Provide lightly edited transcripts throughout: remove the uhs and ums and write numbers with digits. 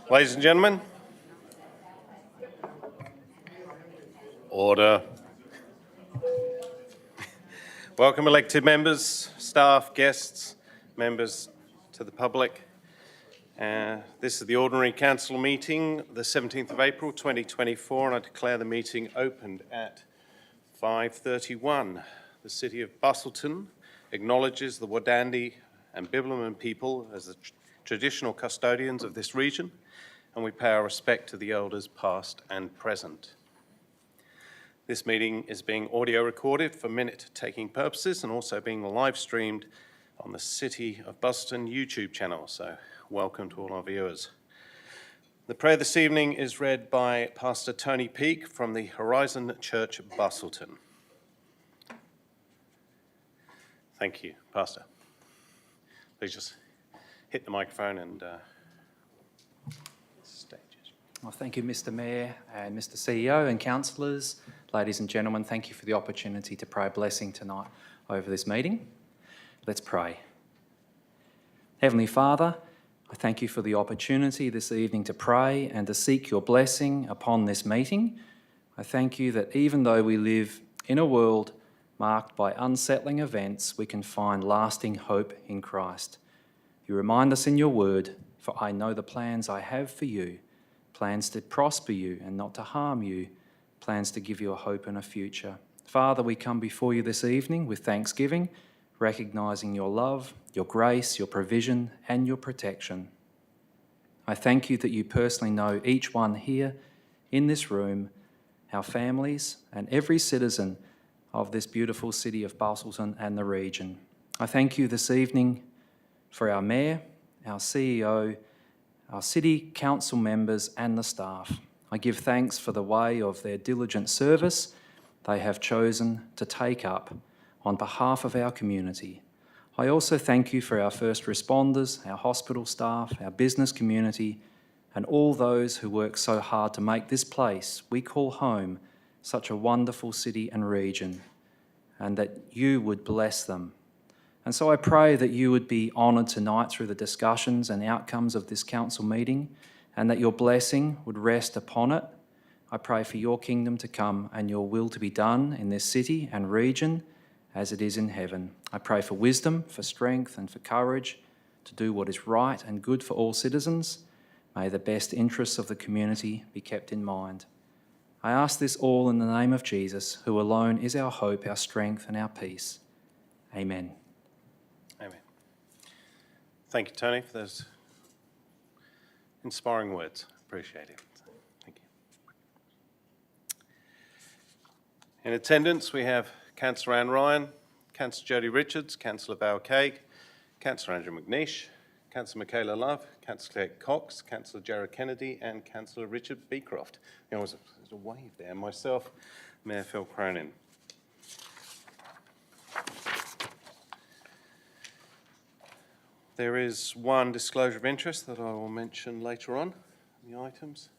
Ladies and gentlemen, order. Welcome elected members, staff, guests, members to the public. This is the ordinary council meeting, the 17th of April 2024, and I declare the meeting opened at 5:31. The City of Busselton acknowledges the Wadandi and Bibbulmun people as the traditional custodians of this region, and we pay our respect to the elders past and present. This meeting is being audio recorded for minute-taking purposes and also being live streamed on the City of Busselton YouTube channel, so welcome to all our viewers. The prayer this evening is read by Pastor Tony Peake from the Horizon Church, Busselton. Thank you, Pastor. Please just hit the microphone and stages. Well, thank you, Mr. Mayor and Mr. CEO and councillors. Ladies and gentlemen, thank you for the opportunity to pray a blessing tonight over this meeting. Let's pray. Heavenly Father, I thank you for the opportunity this evening to pray and to seek your blessing upon this meeting. I thank you that even though we live in a world marked by unsettling events, we can find lasting hope in Christ. You remind us in your word, for I know the plans I have for you, plans to prosper you and not to harm you, plans to give you a hope and a future. Father, we come before you this evening with thanksgiving, recognising your love, your grace, your provision and your protection. I thank you that you personally know each one here in this room, our families and every citizen of this beautiful city of Busselton and the region. I thank you this evening for our Mayor, our CEO, our City Council members and the staff. I give thanks for the way of their diligent service they have chosen to take up on behalf of our community. I also thank you for our first responders, our hospital staff, our business community, and all those who work so hard to make this place we call home such a wonderful city and region, and that you would bless them. And so I pray that you would be honoured tonight through the discussions and outcomes of this council meeting, and that your blessing would rest upon it. I pray for your kingdom to come and your will to be done in this city and region as it is in heaven. I pray for wisdom, for strength and for courage to do what is right and good for all citizens. May the best interests of the community be kept in mind. I ask this all in the name of Jesus, who alone is our hope, our strength and our peace. Amen. Amen. Thank you, Tony, for those inspiring words. Appreciate it. Thank you. In attendance, we have Councillor Anne Ryan, Councillor Jodie Richards, Councillor Val Craig, Councillor Andrew McNeish, Councillor Michaela Love, Councillor Cox, Councillor Jared Kennedy and Councillor Richard Beecroft. There's a wave there. Myself, Mayor Phil Cronin. There is one disclosure of interest that I will mention later on in the items.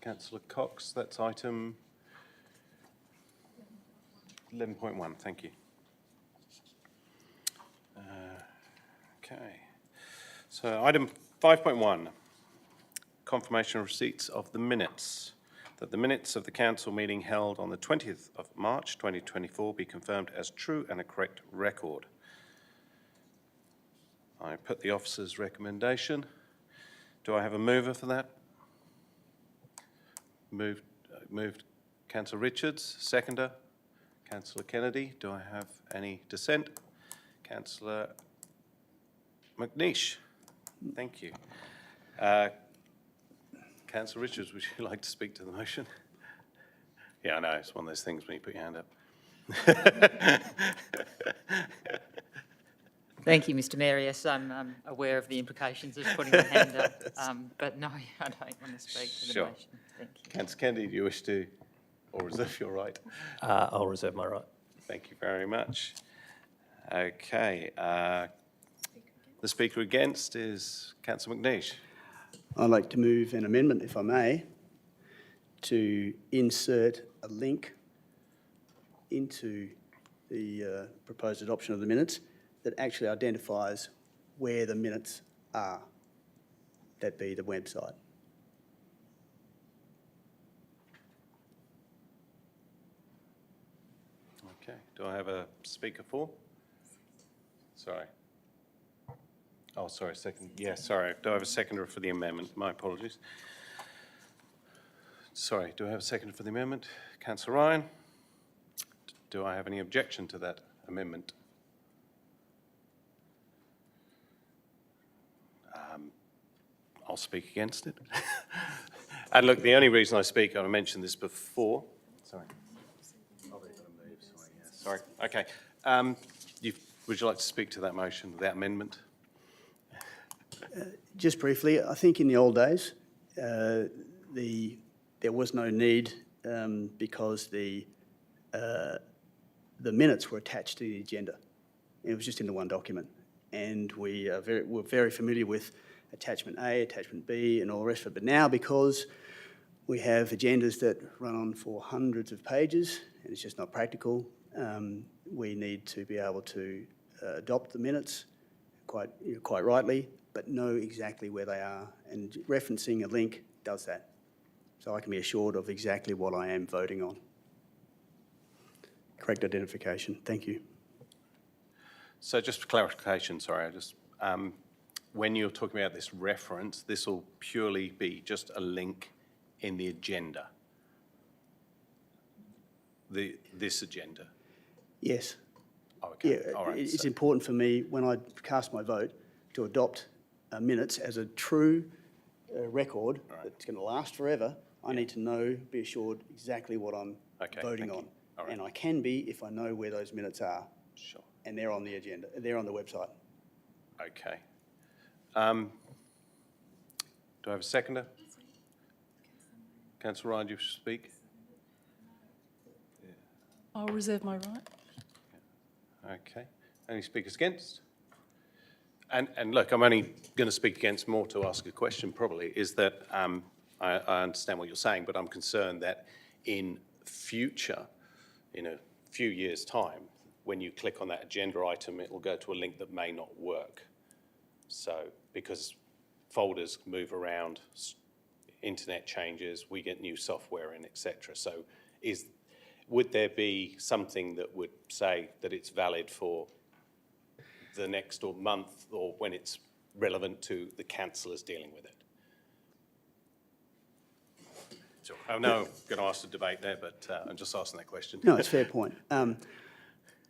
Councillor Cox, that's item 11.1, thank you. Okay, so item 5.1, confirmation of receipts of the minutes. That the minutes of the council meeting held on the 20th of March 2024 be confirmed as true and a correct record. I put the officer's recommendation. Do I have a mover for that? Moved Councillor Richards, seconder. Councillor Kennedy, do I have any dissent? Councillor McNeish, thank you. Councillor Richards, would you like to speak to the motion? Yeah, I know, it's one of those things when you put your hand up. Thank you, Mr Mayor. Yes, I'm aware of the implications of putting my hand up, but no, I don't want to speak to the motion. Thank you. Councillor Kennedy, do you wish to, or reserve your right? I'll reserve my right. Thank you very much. Okay, the speaker against is Councillor McNeish. I'd like to move an amendment, if I may, to insert a link into the proposed adoption of the minutes that actually identifies where the minutes are. that be the website. Okay, do I have a speaker for? Sorry. Oh, sorry, second. Yeah, sorry. Do I have a seconder for the amendment? My apologies. Sorry, do I have a seconder for the amendment? Councillor Ryan? Do I have any objection to that amendment? I'll speak against it. And look, the only reason I speak, and I mentioned this before. Sorry. Oh, they've got to move. Sorry. Yeah. Sorry. Okay. Would you like to speak to that motion, that amendment? Just briefly, I think in the old days, there was no need because the minutes were attached to the agenda. It was just in the one document. And we're very familiar with attachment A, attachment B, and all the rest of it. But now, because we have agendas that run on for hundreds of pages, and it's just not practical, we need to be able to adopt the minutes quite rightly, but know exactly where they are. And referencing a link does that. So I can be assured of exactly what I am voting on. Correct identification. Thank you. So just for clarification, sorry, when you're talking about this reference, this will purely be just a link in the agenda, this agenda? Yes. Okay, Yeah, all right. it's So- important for me, when I cast my vote, to adopt minutes as a true record that's going to last forever. I need to know, be assured exactly what I'm Okay, voting thank on. you. All right. And I can be if I know where those minutes are. Sure. And they're on the agenda, they're on the website. Okay. Do I have a seconder? Councillor Ryan, do you wish to speak? I'll reserve my right. Okay. Any speakers against? And look, I'm only going to speak against more to ask a question probably, is that I understand what you're saying, but I'm concerned that in future, in a few years' time, when you click on that agenda item, it will go to a link that may not work. So, because folders move around, internet changes, we get new software in, etc. So, would there be something that would say that it's valid for the next month or when it's relevant to the councillors dealing with it? Sure. I know I'm going to ask the debate there, but I'm just asking that question. No, it's a fair point.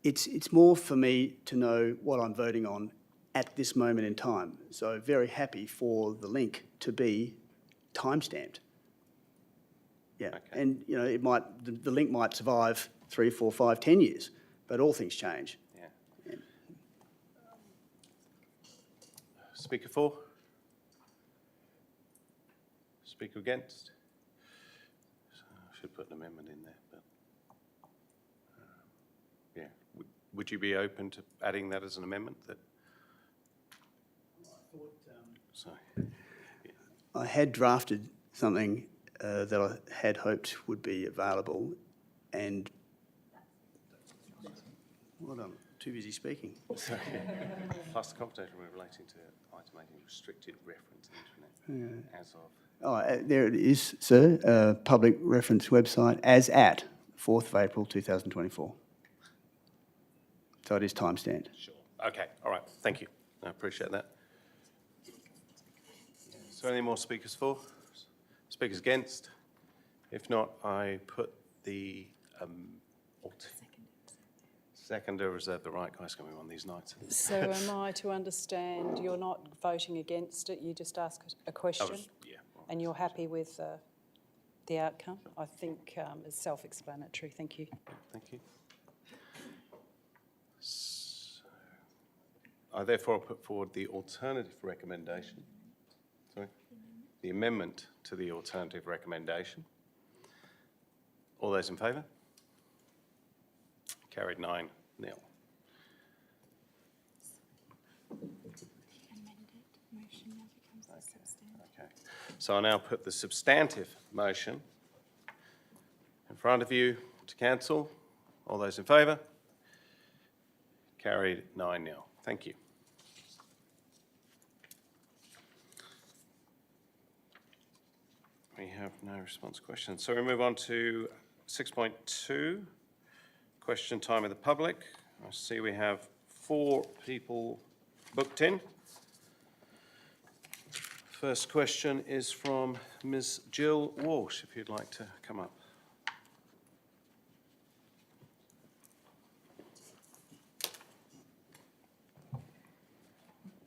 It's more for me to know what I'm voting on at this moment in time. So very happy for the link to be time-stamped. Yeah, Okay. and it might, the link might survive 3, 4, 5, 10 years, but all things change. Yeah. Speaker for? Speaker against? I should put an amendment in there, but yeah. Would you be open to adding that as an amendment? Sorry. I had drafted something that I had hoped would be available, and I'm too busy speaking. Sorry. Plus the competition relating to item 18 restricted reference internet as of. Oh, there it is, sir. Public reference website as at 4th of April 2024. So it is timestamped. Sure. Okay. All right. Thank you. I appreciate that. Is there any more speakers for? Speakers against? If not, I put the seconder reserve the right. Guys, coming on these nights. So am I to understand you're not voting against it, you just ask a question? Yeah. And you're happy with the outcome? I think it's self-explanatory. Thank you. Thank you. So, I therefore put forward the alternative recommendation. Sorry? The amendment to the alternative recommendation. All those in favour? Carried 9-0. Okay. So I now put the substantive motion in front of you to cancel. All those in favour? Carried 9-0. Thank you. We have no response questions. So we move on to 6.2, question time of the public. I see we have 4 people booked in. First question is from Ms. Jill Walsh, if you'd like to come up.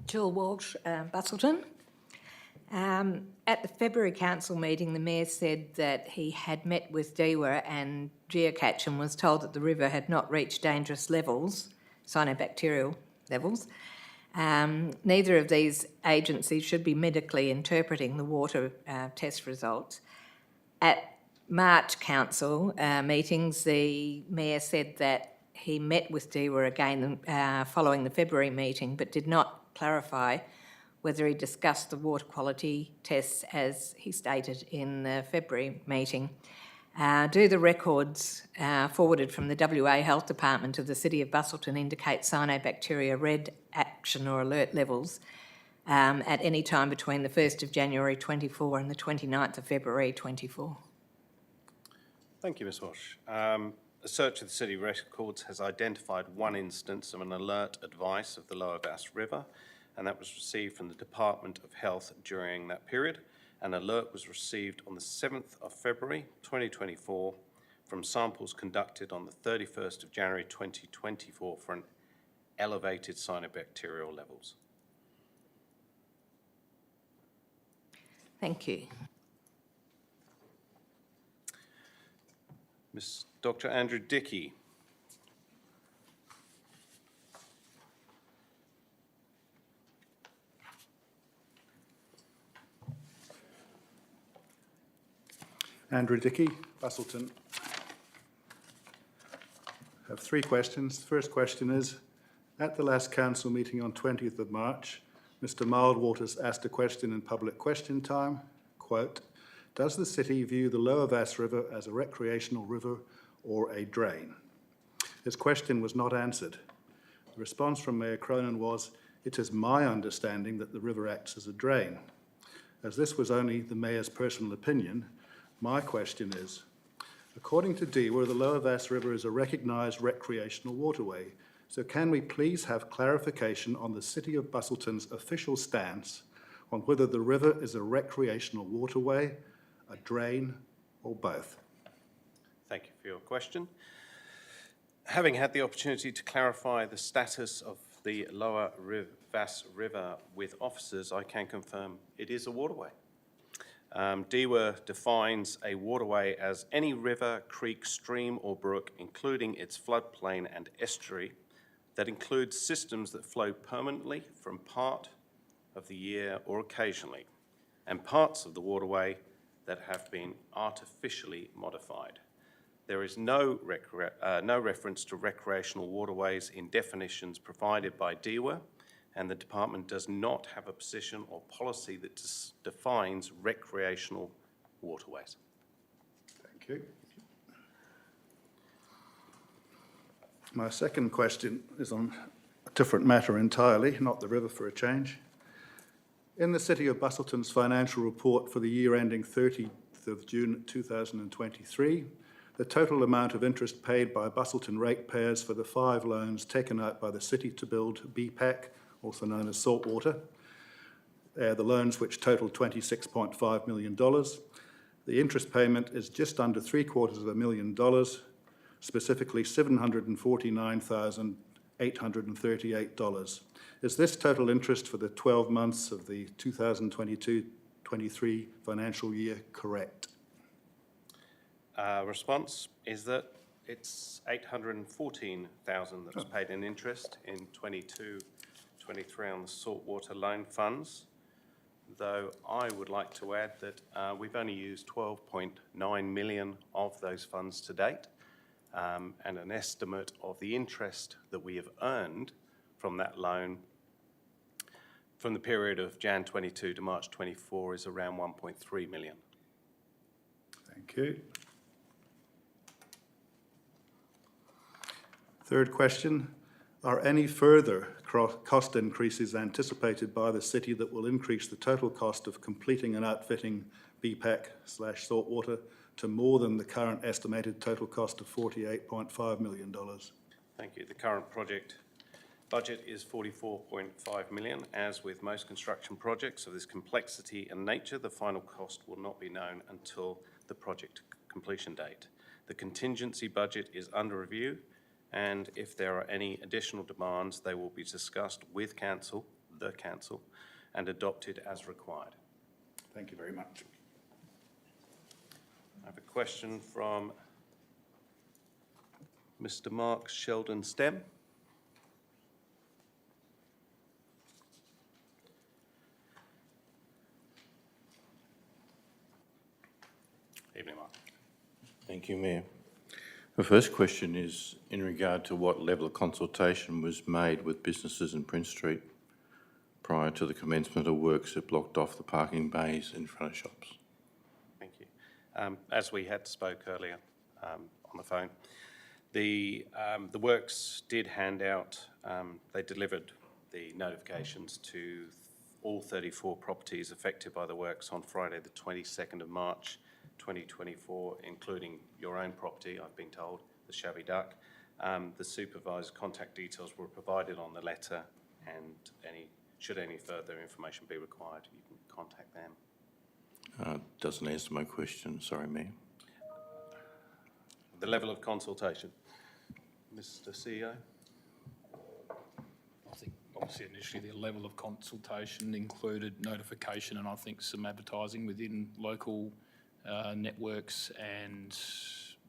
Jill Walsh, Busselton. At the February council meeting, the mayor said that he had met with DEWA and Geocache and was told that the river had not reached dangerous levels, cyanobacterial levels. Neither of these agencies should be medically interpreting the water test results. At March council meetings, the mayor said that he met with DEWA again following the February meeting, but did not clarify whether he discussed the water quality tests as he stated in the February meeting. Do the records forwarded from the WA Health Department to the City of Busselton indicate cyanobacteria red action or alert levels at any time between the 1st of January 24 and the 29th of February 24? Thank you, Ms. Walsh. A search of the city records has identified one instance of an alert advice of the Lower Bass River, and that was received from the Department of Health during that period. An alert was received on the 7th of February 2024 from samples conducted on the 31st of January 2024 for an elevated cyanobacterial levels. Thank you. Dr. Andrew Dickey. Andrew Dickey, Busselton. I have 3 questions. The first question is, at the last council meeting on 20th of March, Mr. Mildwaters asked a question in public question time, quote, "Does the city view the Lower Bass River as a recreational river or a drain?" His question was not answered. The response from Mayor Cronin was, "It is my understanding that the river acts as a drain." As this was only the Mayor's personal opinion, my question is, according to DEWA, the Lower Bass River is a recognised recreational waterway, so can we please have clarification on the City of Busselton's official stance on whether the river is a recreational waterway, a drain, or both? Thank you for your question. Having had the opportunity to clarify the status of the Lower Bass River with officers, I can confirm it is a waterway. DEWA defines a waterway as any river, creek, stream or brook, including its floodplain and estuary, that includes systems that flow permanently from part of the year or occasionally, and parts of the waterway that have been artificially modified. There is no reference to recreational waterways in definitions provided by DEWA, and the department does not have a position or policy that defines recreational waterways. Thank you. My second question is on a different matter entirely, not the river for a change. In the City of Busselton's financial report for the year ending 30th of June 2023, the total amount of interest paid by Busselton ratepayers for the 5 loans taken out by the city to build BPAC, also known as saltwater, the loans which totaled $26.5 million. The interest payment is just under $750,000, specifically $749,838. Is this total interest for the 12 months of the 2022-23 financial year correct? Response is that it's $814,000 that was paid in interest in 22-23 on the saltwater loan funds, though I would like to add that we've only used $12.9 million of those funds to date, and an estimate of the interest that we have earned from that loan from the period of Jan 22 to March 24 is around $1.3 million. Thank you. Third question. Are any further cost increases anticipated by the city that will increase the total cost of completing and outfitting BPAC/saltwater to more than the current estimated total cost of $48.5 million? Thank you. The current project budget is 44.5 million. As with most construction projects of this complexity and nature, the final cost will not be known until the project completion date. The contingency budget is under review, and if there are any additional demands, they will be discussed with the council, and adopted as required. Thank you very much. I have a question from Mr. Mark Sheldon-Stem. Evening, Mark. Thank you, Mayor. The first question is in regard to what level of consultation was made with businesses in Prince Street prior to the commencement of works that blocked off the parking bays in front of shops. Thank you. As we had spoke earlier on the phone, the works did hand out, they delivered the notifications to all 34 properties affected by the works on Friday the 22nd of March 2024, including your own property, I've been told, the Shabby Duck. The supervisor's contact details were provided on the letter, and should any further information be required, you can contact them. Doesn't answer my question, sorry, Mayor. The level of consultation. Mr. CEO? I think obviously initially the level of consultation included notification and I think some advertising within local networks and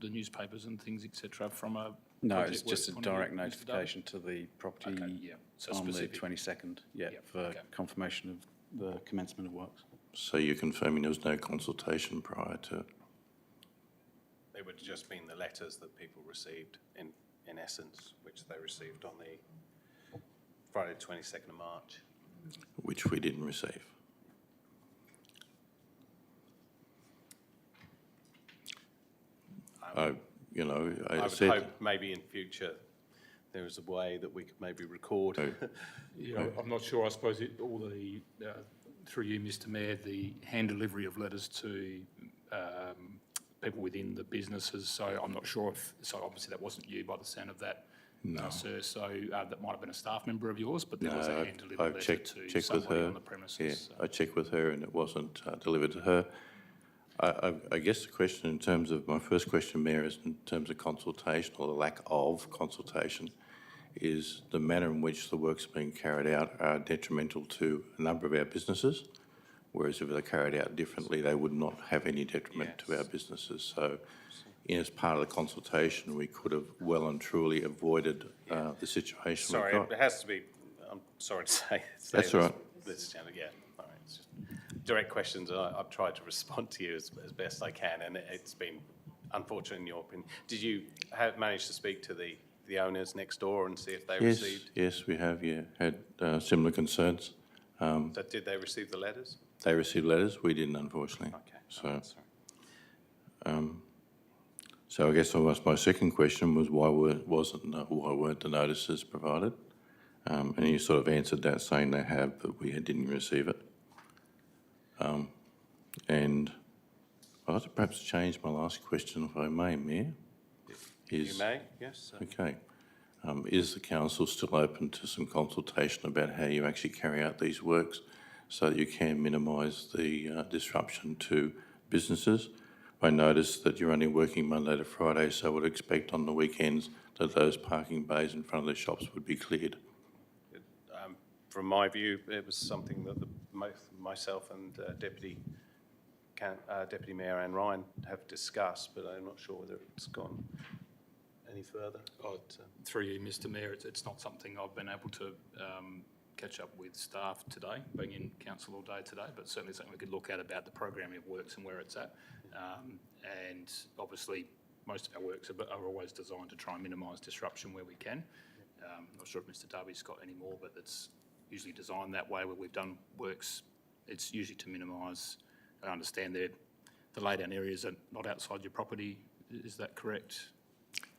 the newspapers and things, etc. from a No, project it's just a work point of direct view. Mr. notification to the property Okay, yeah. So on the specific. 22nd, yeah, Yeah, for okay. confirmation of the commencement of works. So you're confirming there was no consultation prior to? They would have just been the letters that people received in essence, which they received on the Friday the 22nd of March. Which we didn't receive. I I would said, hope maybe in future there is a way that we could maybe record. Yeah, I'm not sure. I suppose all the, through you, Mr. Mayor, the hand delivery of letters to people within the businesses. So I'm not sure if, so obviously that wasn't you by the sound of that, sir. So that might have been a staff member of yours, but there was a hand delivery I've letter checked to with somebody her. on the premises. Yeah, So. I checked with her and it wasn't delivered to her. I guess the question in terms of, my first question, Mayor, is in terms of consultation or the lack of consultation, is the manner in which the work's being carried out are detrimental to a number of our businesses, whereas if they're carried out differently, they would not have any detriment to our businesses. So as part of the consultation, we could have well and truly avoided the situation Sorry, we've got. it has to be, I'm sorry to say. That's all right. This, yeah, all right. It's just direct questions. I've tried to respond to you as best I can, and it's been unfortunate in your opinion. Did you manage to speak to the owners next door and see if they received? Yes, we have, had similar concerns. So did they receive the letters? They received letters, we didn't, unfortunately. Okay. So, so I guess almost my second question was why weren't the notices provided? And you sort of answered that saying they have, but we didn't receive it. And I'd like to perhaps change my last question, if I may, Mayor. You may, yes. Okay. Is the council still open to some consultation about how you actually carry out these works so that you can minimise the disruption to businesses? I noticed that you're only working Monday to Friday, so I would expect on the weekends that those parking bays in front of the shops would be cleared. From my view, it was something that myself and Deputy Mayor Anne Ryan have discussed, but I'm not sure whether it's gone any further. Through you, Mr. Mayor, it's not something I've been able to catch up with staff today, being in council all day today, but certainly something we could look at about the programming of works and where it's at. And obviously, most of our works are always designed to try and minimise disruption where we can. Not sure if Mr. Darby's got any more, but it's usually designed that way where we've done works. It's usually to minimise, I understand the lay-down areas are not outside your property. Is that correct?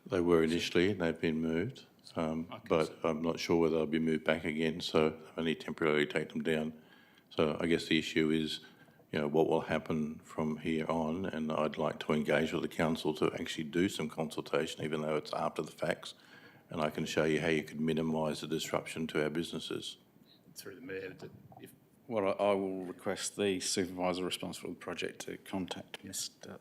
They were initially, and they've been moved. but I'm not sure whether they'll be moved back again, so I only temporarily take them down. So I guess the issue is, what will happen from here on, and I'd like to engage with the council to actually do some consultation, even though it's after the facts, and I can show you how you could minimise the disruption to our businesses. Through the Mayor, Well, I will request the supervisor responsible for the project to contact Mr.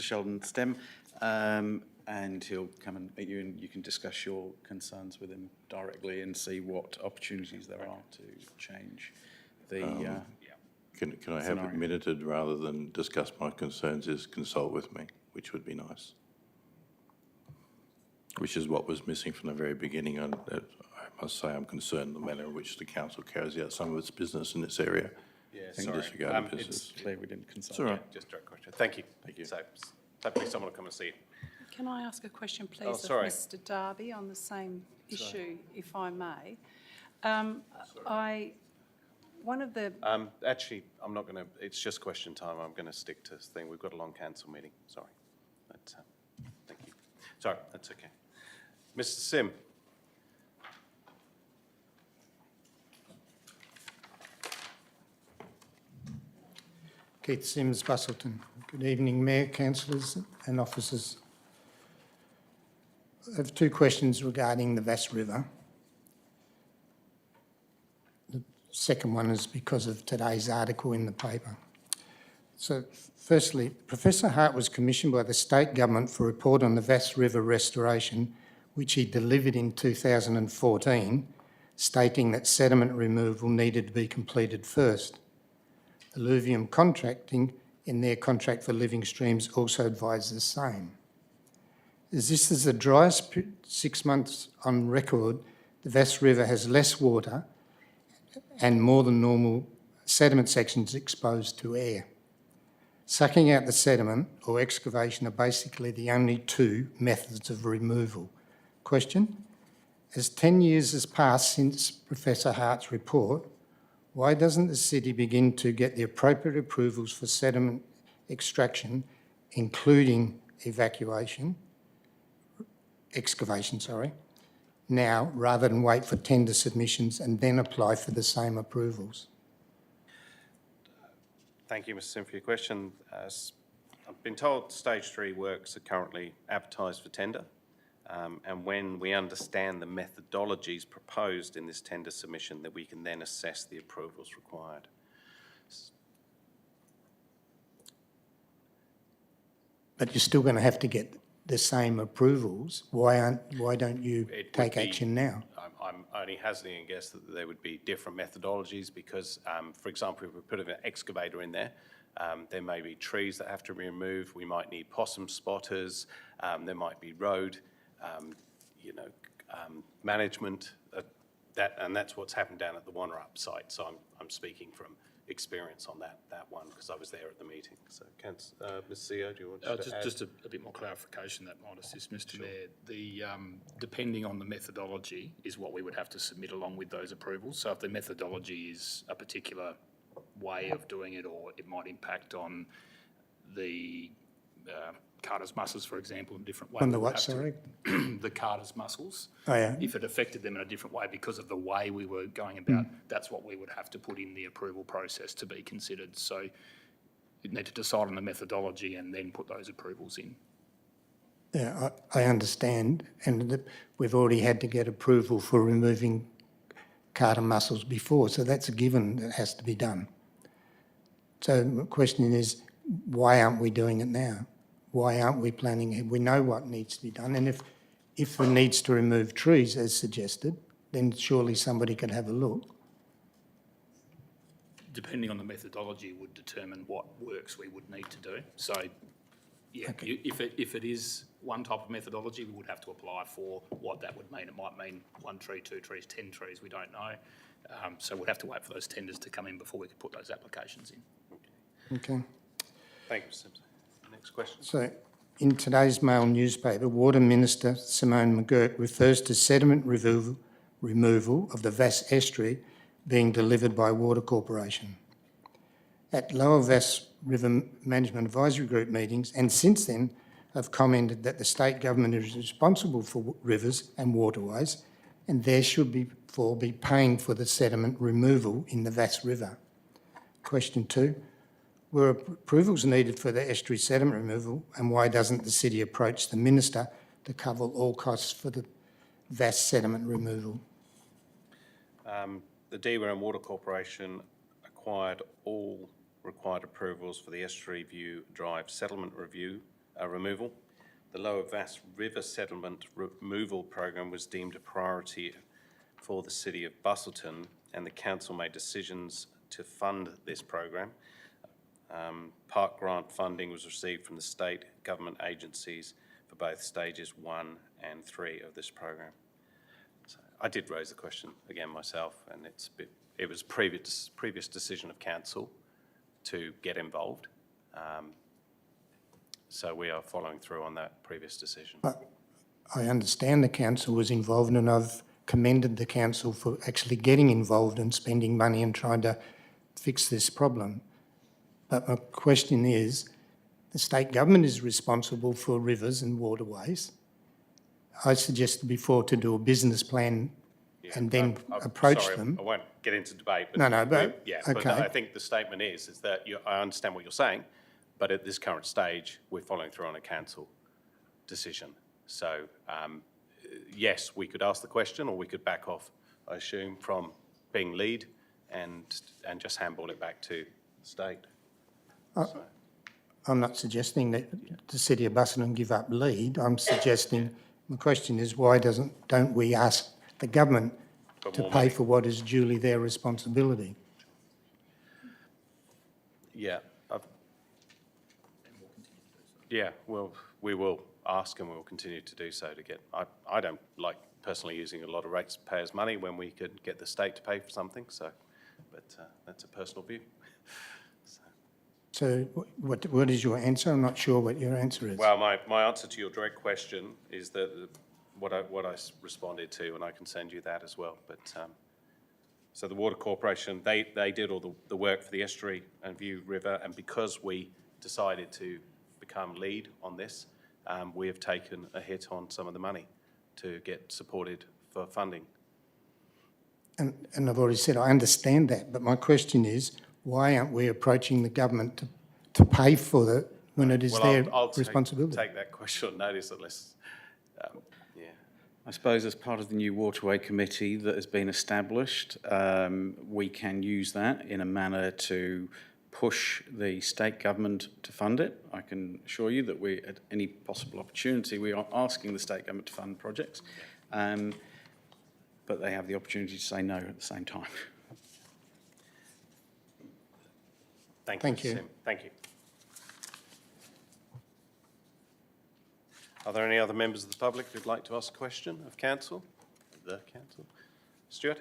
Sheldon Stem, and he'll come and meet you, and you can discuss your concerns with him directly and see what opportunities there are to change the. Can I have it minuted rather than discuss my concerns, is consult with me, which would be nice. Which is what was missing from the very beginning. I must say I'm concerned the manner in which the council carries out some of its business in this area. Yeah, in sorry. disregard of business. It's clear we didn't consult. It's all right. Just a direct question. Thank you. Thank you. So hopefully someone will come and see it. Can I ask a question, please, of sorry. Mr Darby on the same issue, if I may? One of the Actually, I'm not going to, it's just question time. I'm going to stick to this thing. We've got a long council meeting. Sorry. But, thank you. Sorry, that's okay. Mr Sim. Keith Sims, Busselton. Good evening, Mayor, councillors and officers. I have two questions regarding the Vass River. The second one is because of today's article in the paper. So, firstly, Professor Hart was commissioned by the state government for a report on the Vass River restoration, which he delivered in 2014, stating that sediment removal needed to be completed first. Alluvium Contracting, in their contract for living streams, also advised the same. As this is the driest 6 months on record, the Vass River has less water and more than normal sediment sections exposed to air. Sucking out the sediment or excavation are basically the only two methods of removal. Question: as 10 years has passed since Professor Hart's report, why doesn't the city begin to get the appropriate approvals for sediment extraction, including excavation, now, rather than wait for tender submissions and then apply for the same approvals? Thank you, Mr Sim, for your question. I've been told stage 3 works are currently advertised for tender, and when we understand the methodologies proposed in this tender submission, that we can then assess the approvals required. But you're still going to have to get the same approvals. Why don't you take action now? I'm only hazarding a guess that there would be different methodologies because, for example, if we put an excavator in there, there may be trees that have to be removed. We might need possum spotters. There might be road, management. And that's what's happened down at the Wannerup site. So I'm speaking from experience on that one because I was there at the meeting. So, Ms CEO, do you want to add? just a bit more clarification that might assist, Mr Mayor. The depending on the methodology is what we would have to submit along with those approvals. So if the methodology is a particular way of doing it, or it might impact on the Carter's muscles, for example, in a different way. On the what, sorry? The Carter's muscles. Oh, yeah. If it affected them in a different way because of the way we were going about, that's what we would have to put in the approval process to be considered. So you'd need to decide on the methodology and then put those approvals in. Yeah, I understand, and we've already had to get approval for removing Carter mussels before, so that's a given that has to be done. So the question is, why aren't we doing it now? Why aren't we planning it? We know what needs to be done, and if it needs to remove trees, as suggested, then surely somebody could have a look. Depending on the methodology would determine what works we would need to do. So, yeah, Okay. if it is one type of methodology, we would have to apply for what that would mean. It might mean 1 tree, 2 trees, 10 trees, we don't know. So we'd have to wait for those tenders to come in before we could put those applications in. Okay. Thank you, Mr Simpson. Next question. So, in today's Mail newspaper, Water Minister Simone McGurk refers to sediment removal of the Vass Estuary being delivered by Water Corporation. At Lower Vass River Management Advisory Group meetings, and since then, have commented that the state government is responsible for rivers and waterways and there should therefore be paying for the sediment removal in the Vass River. Question 2, were approvals needed for the estuary sediment removal and why doesn't the city approach the minister to cover all costs for the Vass sediment removal? The Dewar and Water Corporation acquired all required approvals for the Estuary View Drive settlement removal. The Lower Vass River Settlement Removal Program was deemed a priority for the City of Busselton, and the Council made decisions to fund this program. Park grant funding was received from the state government agencies for both stages 1 and 3 of this program. So I did raise the question again myself, and it was previous decision of council to get involved. So we are following through on that previous decision. But I understand the council was involved and I've commended the council for actually getting involved and spending money and trying to fix this problem. But my question is, the state government is responsible for rivers and waterways. I suggested before to do a business plan and then approach them. I won't get into debate. But okay. But I think the statement is that I understand what you're saying, but at this current stage, we're following through on a council decision. So yes, we could ask the question, or we could back off, I assume, from being lead and just handball it back to the state. I'm not suggesting that the City of Busselton give up lead. I'm suggesting, the question is, why don't we ask the government to pay for what is duly their responsibility? Yeah. Well, we will ask and we will continue to do so to get, I don't like personally using a lot of ratepayers' money when we could get the state to pay for something, so, but that's a personal view. So what is your answer? I'm not sure what your answer is. Well, my answer to your direct question is that what I responded to, and I can send you that as well. But so the Water Corporation, they did all the work for the estuary and View River, and because we decided to become lead on this, we have taken a hit on some of the money to get supported for funding. And I've already said I understand that, but my question is, why aren't we approaching the government to pay for it when it is their responsibility? Take that question on notice unless, I suppose as part of the new Waterway Committee that has been established, we can use that in a manner to push the state government to fund it. I can assure you that we, at any possible opportunity, we are asking the state government to fund projects, but they have the opportunity to say no at the same time. Thank you. Sim. Thank you. Are there any other members of the public who'd like to ask a question of council? The council. Stuart?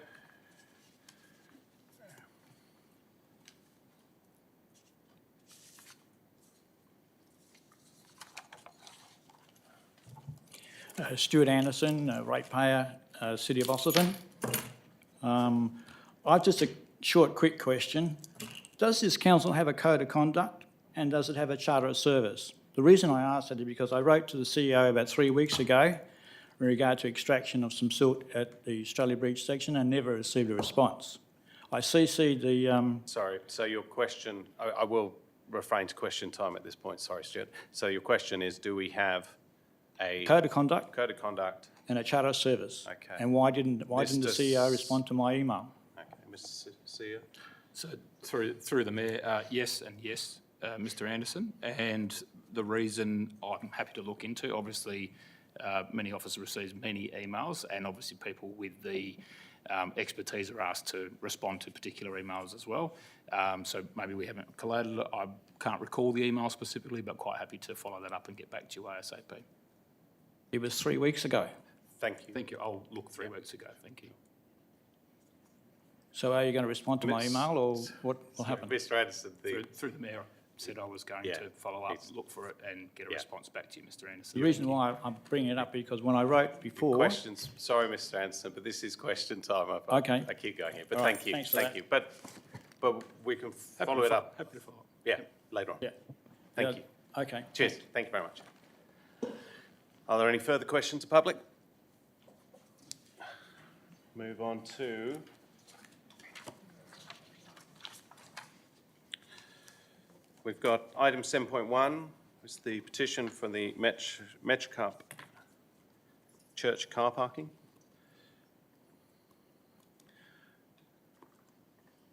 Stuart Anderson, ratepayer, City of Busselton. I've just a short, quick question. Does this council have a code of conduct and does it have a charter of service? The reason I asked that is because I wrote to the CEO about 3 weeks ago in regard to extraction of some silt at the Australia Beach section and never received a response. I CC'd the... Sorry, so your question, I will refrain to question time at this point, sorry Stuart. So your question is, do we have a... Code of conduct? Code of conduct. And a charter of service. Okay. And why didn't the CEO respond to my email? Okay, Mr. CEO? So through the Mayor, yes and yes, Mr. Anderson, and the reason I'm happy to look into, obviously many officers receive many emails and obviously people with the expertise are asked to respond to particular emails as well. So maybe we haven't collated it. I can't recall the email specifically, but quite happy to follow that up and get back to you ASAP. It was 3 weeks ago. Thank you. Thank you. I'll look 3 weeks ago. Thank you. So are you going to respond to my email or what will happen? Mr. Anderson, Through the Mayor, said I was going to follow up, look for it and get a response back to you, Mr. Anderson. The reason why I'm bringing it up because when I wrote before... Questions. Sorry, Mr. Anderson, but this is question time. Okay. I keep going here, but All right, thank you. thanks for Thank that. you. But we can follow it up. Happy to follow up. Yeah, later on. Yeah. Thank you. Okay. Cheers. Thank you very much. Are there any further questions to public? Move on to we've got item 7.1, it's the petition for the Metrocup Church car parking.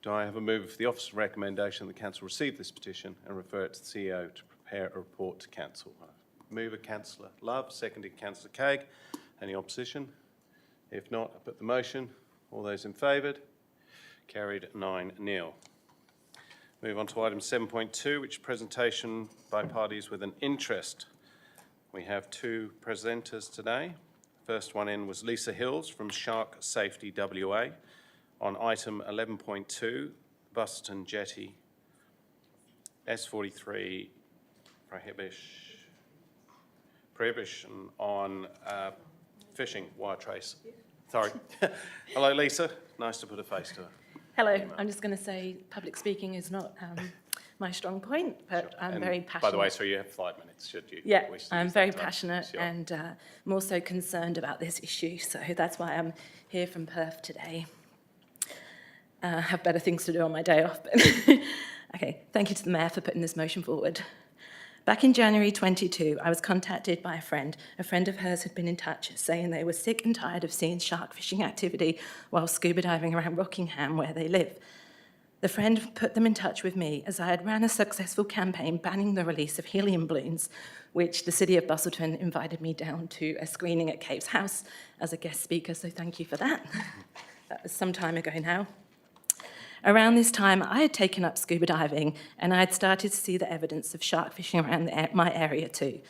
Do I have a move for the officer's recommendation that the council receive this petition and refer it to the CEO to prepare a report to council? Mover, Councillor Love, seconded Councillor Cagg. Any opposition? If not, I put the motion. All those in favour? Carried 9-0. Move on to item 7.2, which is presentation by parties with an interest. We have two presenters today. First one in was Lisa Hills from Shark Safety WA on item 11.2, Busselton Jetty S43 prohibition on fishing wire trace. Sorry. Hello, Lisa. Nice to put a face to it. Hello. I'm just going to say public speaking is not my strong point, but I'm very passionate. By the way, so you have 5 minutes, should you? Yeah, wish to I'm use very that time? passionate Sure. and I'm also concerned about this issue, so that's why I'm here from Perth today. Have better things to do on my day off, but okay. Thank you to the Mayor for putting this motion forward. Back in January 22, I was contacted by a friend. A friend of hers had been in touch saying they were sick and tired of seeing shark fishing activity while scuba diving around Rockingham where they live. The friend put them in touch with me as I had ran a successful campaign banning the release of helium balloons, which the City of Busselton invited me down to a screening at Cape's House as a guest speaker, so thank you for that. That was some time ago now. Around this time, I had taken up scuba diving and I had started to see the evidence of shark fishing around my area too.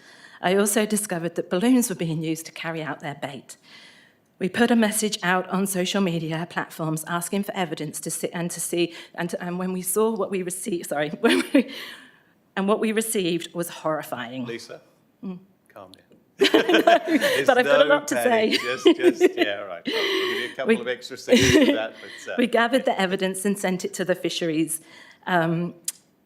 I also discovered that balloons were being used to carry out their bait. We put a message out on social media platforms asking for evidence and when we saw what we received, what we received was horrifying. Lisa, calm down. But I've got a lot to say. Yeah, all right. We'll give you a couple of extra seconds for that. But, We gathered the evidence and sent it to the fisheries.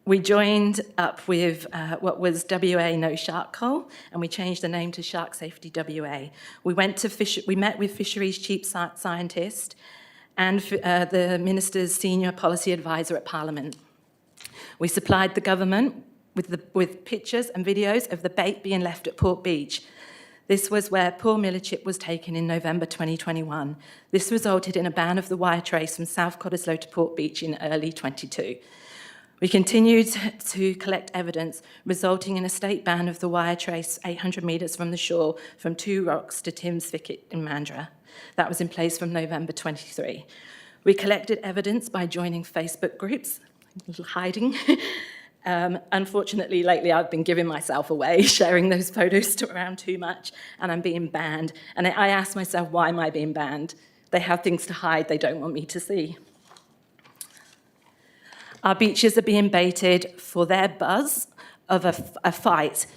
We joined up with what was WA No Shark Coal, and we changed the name to Shark Safety WA. We met with fisheries chief scientist and the Minister's senior policy advisor at Parliament. We supplied the government with pictures and videos of the bait being left at Port Beach. This was where poor millerchip was taken in November 2021. This resulted in a ban of the wire trace from South Cottesloe to Port Beach in early 22. We continued to collect evidence, resulting in a state ban of the wire trace 800 metres from the shore from Two Rocks to Tim's Thicket in Mandurah. That was in place from November 23. We collected evidence by joining Facebook groups, hiding. Unfortunately, lately I've been giving myself away, sharing those photos around too much, and I'm being banned. And I ask myself, why am I being banned? They have things to hide they don't want me to see. Our beaches are being baited for their buzz of a fight,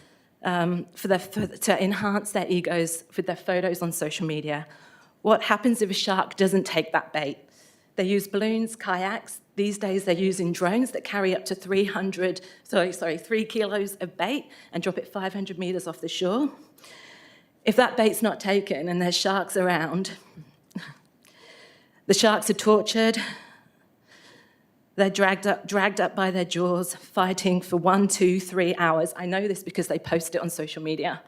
to enhance their egos with their photos on social media. What happens if a shark doesn't take that bait? They use balloons, kayaks. These days they're using drones that carry up to 3 kilos of bait and drop it 500 metres off the shore. If that bait's not taken and there's sharks around, the sharks are tortured. They're dragged up by their jaws, fighting for 1, 2, 3 hours. I know this because they post it on social media.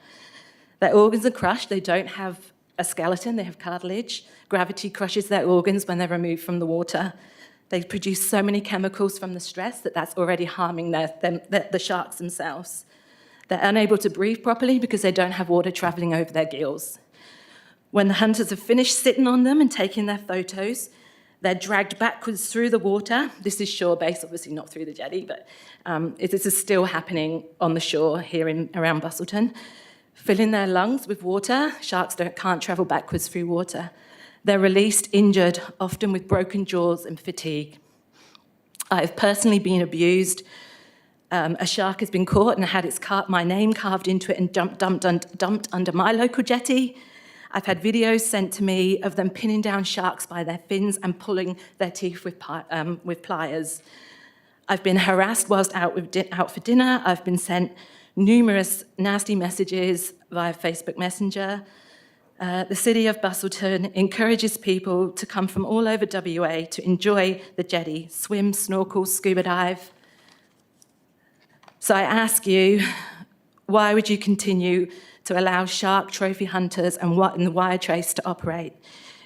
Their organs are crushed. They don't have a skeleton, they have cartilage. Gravity crushes their organs when they're removed from the water. They produce so many chemicals from the stress that's already harming the sharks themselves. They're unable to breathe properly because they don't have water travelling over their gills. When the hunters have finished sitting on them and taking their photos, they're dragged backwards through the water. This is shore-based, obviously not through the jetty, but this is still happening on the shore here around Busselton. Filling their lungs with water, sharks can't travel backwards through water. They're released injured, often with broken jaws and fatigue. I've personally been abused. A shark has been caught and had my name carved into it and dumped under my local jetty. I've had videos sent to me of them pinning down sharks by their fins and pulling their teeth with pliers. I've been harassed whilst out for dinner. I've been sent numerous nasty messages via Facebook Messenger. The City of Busselton encourages people to come from all over WA to enjoy the jetty, swim, snorkel, scuba dive. So I ask you, why would you continue to allow shark trophy hunters and the wire trace to operate?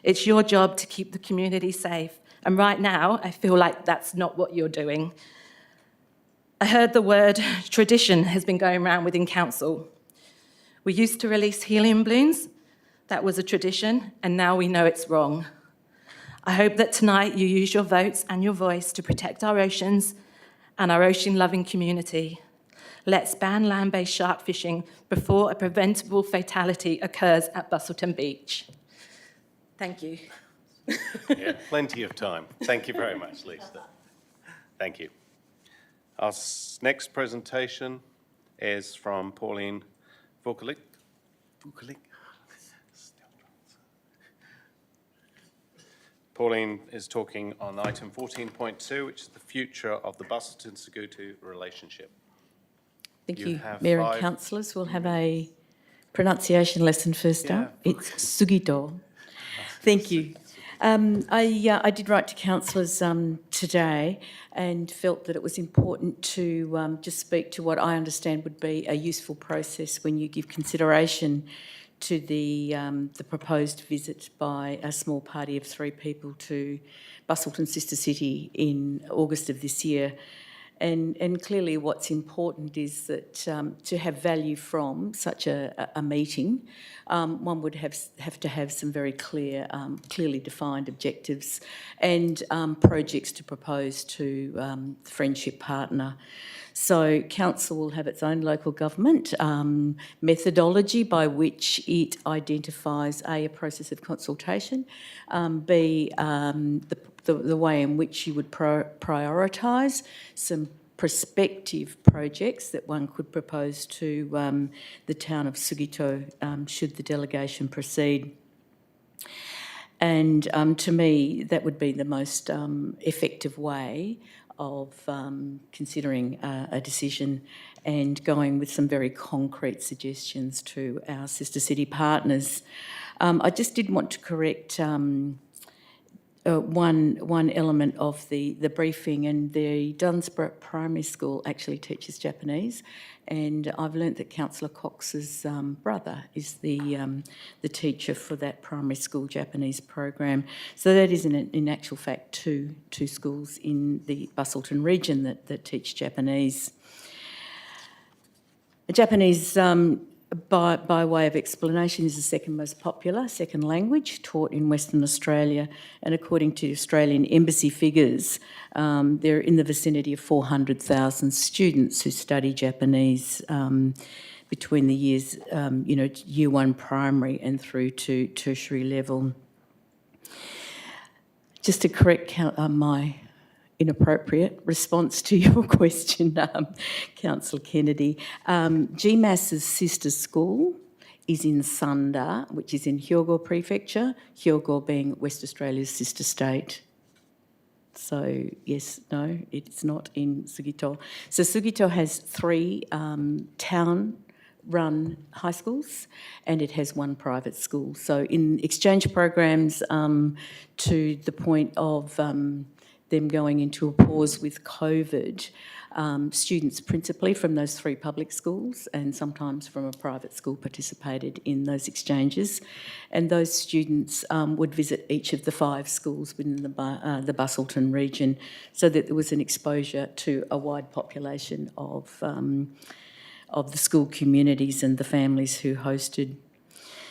It's your job to keep the community safe. And right now, I feel like that's not what you're doing. I heard the word tradition has been going around within council. We used to release helium balloons. That was a tradition, and now we know it's wrong. I hope that tonight you use your votes and your voice to protect our oceans and our ocean-loving community. Let's ban land-based shark fishing before a preventable fatality occurs at Busselton Beach. Thank you. Yeah, plenty of time. Thank you very much, Lisa. Thank you. Our next presentation is from Pauline Vukalik. Pauline is talking on item 14.2, which is the future of the Busselton-Segutu relationship. Thank You you, have Mayor and 5 councillors. We'll have a pronunciation lesson first up. It's Sugito. Thank you. I did write to councillors today and felt that it was important to just speak to what I understand would be a useful process when you give consideration to the proposed visit by a small party of 3 people to Busselton Sister City in August of this year. And clearly what's important is that to have value from such a meeting, one would have to have some very clearly defined objectives and projects to propose to the friendship partner. So council will have its own local government methodology by which it identifies A, a process of consultation, B, the way in which you would prioritise some prospective projects that one could propose to the town of Sugito should the delegation proceed. And to me, that would be the most effective way of considering a decision and going with some very concrete suggestions to our sister city partners. I just did want to correct one element of the briefing, and the Dunsborough Primary School actually teaches Japanese, and I've learnt that Councillor Cox's brother is the teacher for that primary school Japanese program. So that is in actual fact two schools in the Busselton region that teach Japanese. Japanese, by way of explanation, is the second most popular second language taught in Western Australia, and according to Australian Embassy figures, there are in the vicinity of 400,000 students who study Japanese between the years, year 1 primary and through to tertiary level. Just to correct my inappropriate response to your question, Councillor Kennedy. GMAS's sister school is in Sunda, which is in Hyogo Prefecture, Hyogo being West Australia's sister state. So, yes, no, it's not in Sugito. So Sugito has 3 town-run high schools, and it has 1 private school. So in exchange programs, to the point of them going into a pause with COVID, students principally from those 3 public schools and sometimes from a private school participated in those exchanges, and those students would visit each of the 5 schools within the Busselton region, so that there was an exposure to a wide population of the school communities and the families who hosted.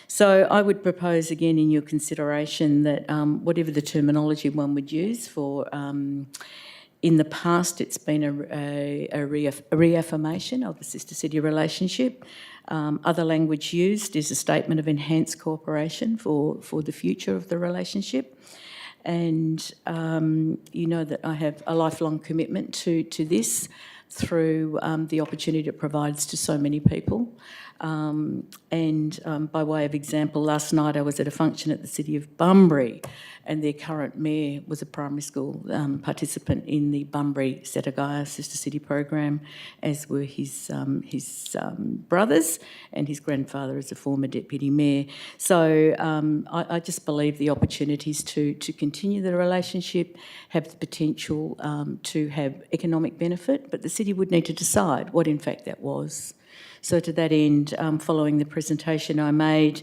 So I would propose again in your consideration that whatever the terminology one would use for, in the past it's been a reaffirmation of the sister city relationship. Other language used is a statement of enhanced cooperation for the future of the relationship. And you know that I have a lifelong commitment to this through the opportunity it provides to so many people. And by way of example, last night I was at a function at the City of Bunbury, and their current mayor was a primary school participant in the Bunbury Setagaya Sister City program, as were his brothers, and his grandfather is a former deputy mayor. So I just believe the opportunities to continue the relationship have the potential to have economic benefit, but the city would need to decide what in fact that was. So to that end, following the presentation I made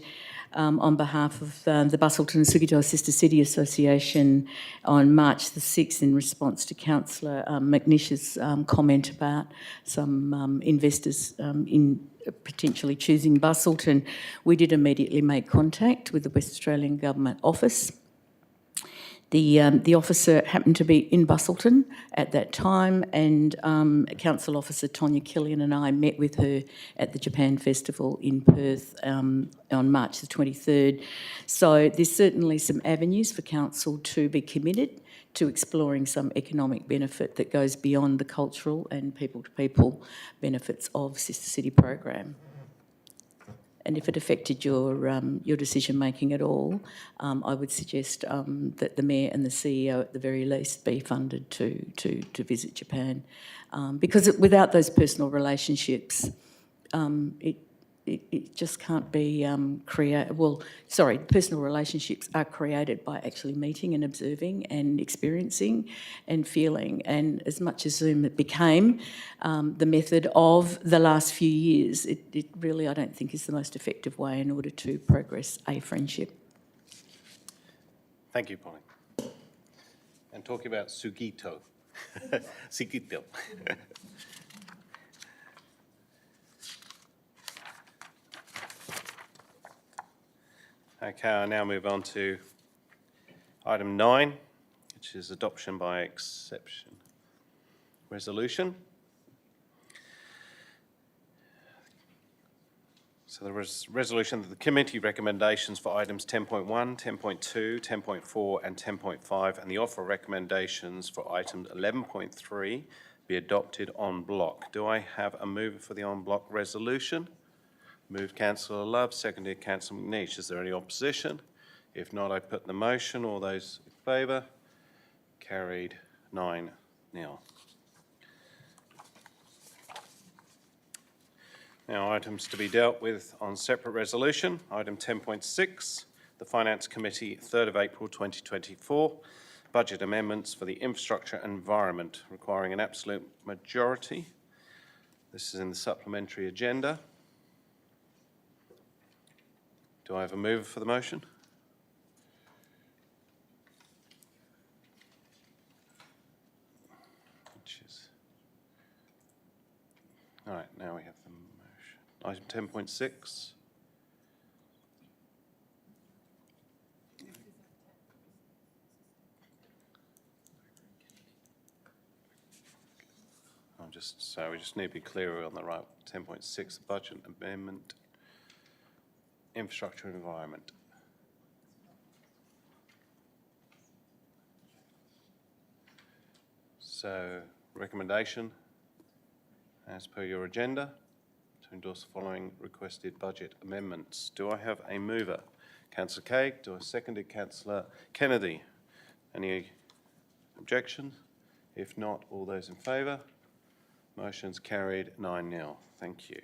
on behalf of the Busselton and Sugito Sister City Association on March the 6th in response to Councillor McNish's comment about some investors in potentially choosing Busselton, we did immediately make contact with the West Australian Government Office. The officer happened to be in Busselton at that time, and Council Officer Tonya Killian and I met with her at the Japan Festival in Perth on March the 23rd. So there's certainly some avenues for Council to be committed to exploring some economic benefit that goes beyond the cultural and people-to-people benefits of Sister City program. And if it affected your decision-making at all, I would suggest that the Mayor and the CEO at the very least be funded to visit Japan. Because without those personal relationships, it just can't be created. Well, sorry, personal relationships are created by actually meeting and observing and experiencing and feeling. And as much as Zoom became the method of the last few years, it really, I don't think, is the most effective way in order to progress a friendship. Thank you, Polly. And talking about Sugito. Sugito. Okay, I'll now move on to item 9, which is adoption by exception resolution. So there was resolution that the committee recommendations for items 10.1, 10.2, 10.4 and 10.5 and the offer recommendations for item 11.3 be adopted en bloc. Do I have a mover for the en bloc resolution? Moved Councillor Love, seconded Councillor McNeish. Is there any opposition? If not, I put the motion. All those in favour? Carried 9-0. Now, items to be dealt with on separate resolution. Item 10.6, the Finance Committee, 3rd of April 2024. Budget amendments for the infrastructure environment requiring an absolute majority. This is in the supplementary agenda. Do I have a mover for the motion? All right, now we have the motion. Item 10.6. We just need to be clearer on the right. 10.6, budget amendment. Infrastructure and environment. So, recommendation, as per your agenda, to endorse the following requested budget amendments. Do I have a mover? Councillor Cade. Do I second it? Councillor Kennedy. Any objections? If not, all those in favour? Motion's carried 9-0. Thank you.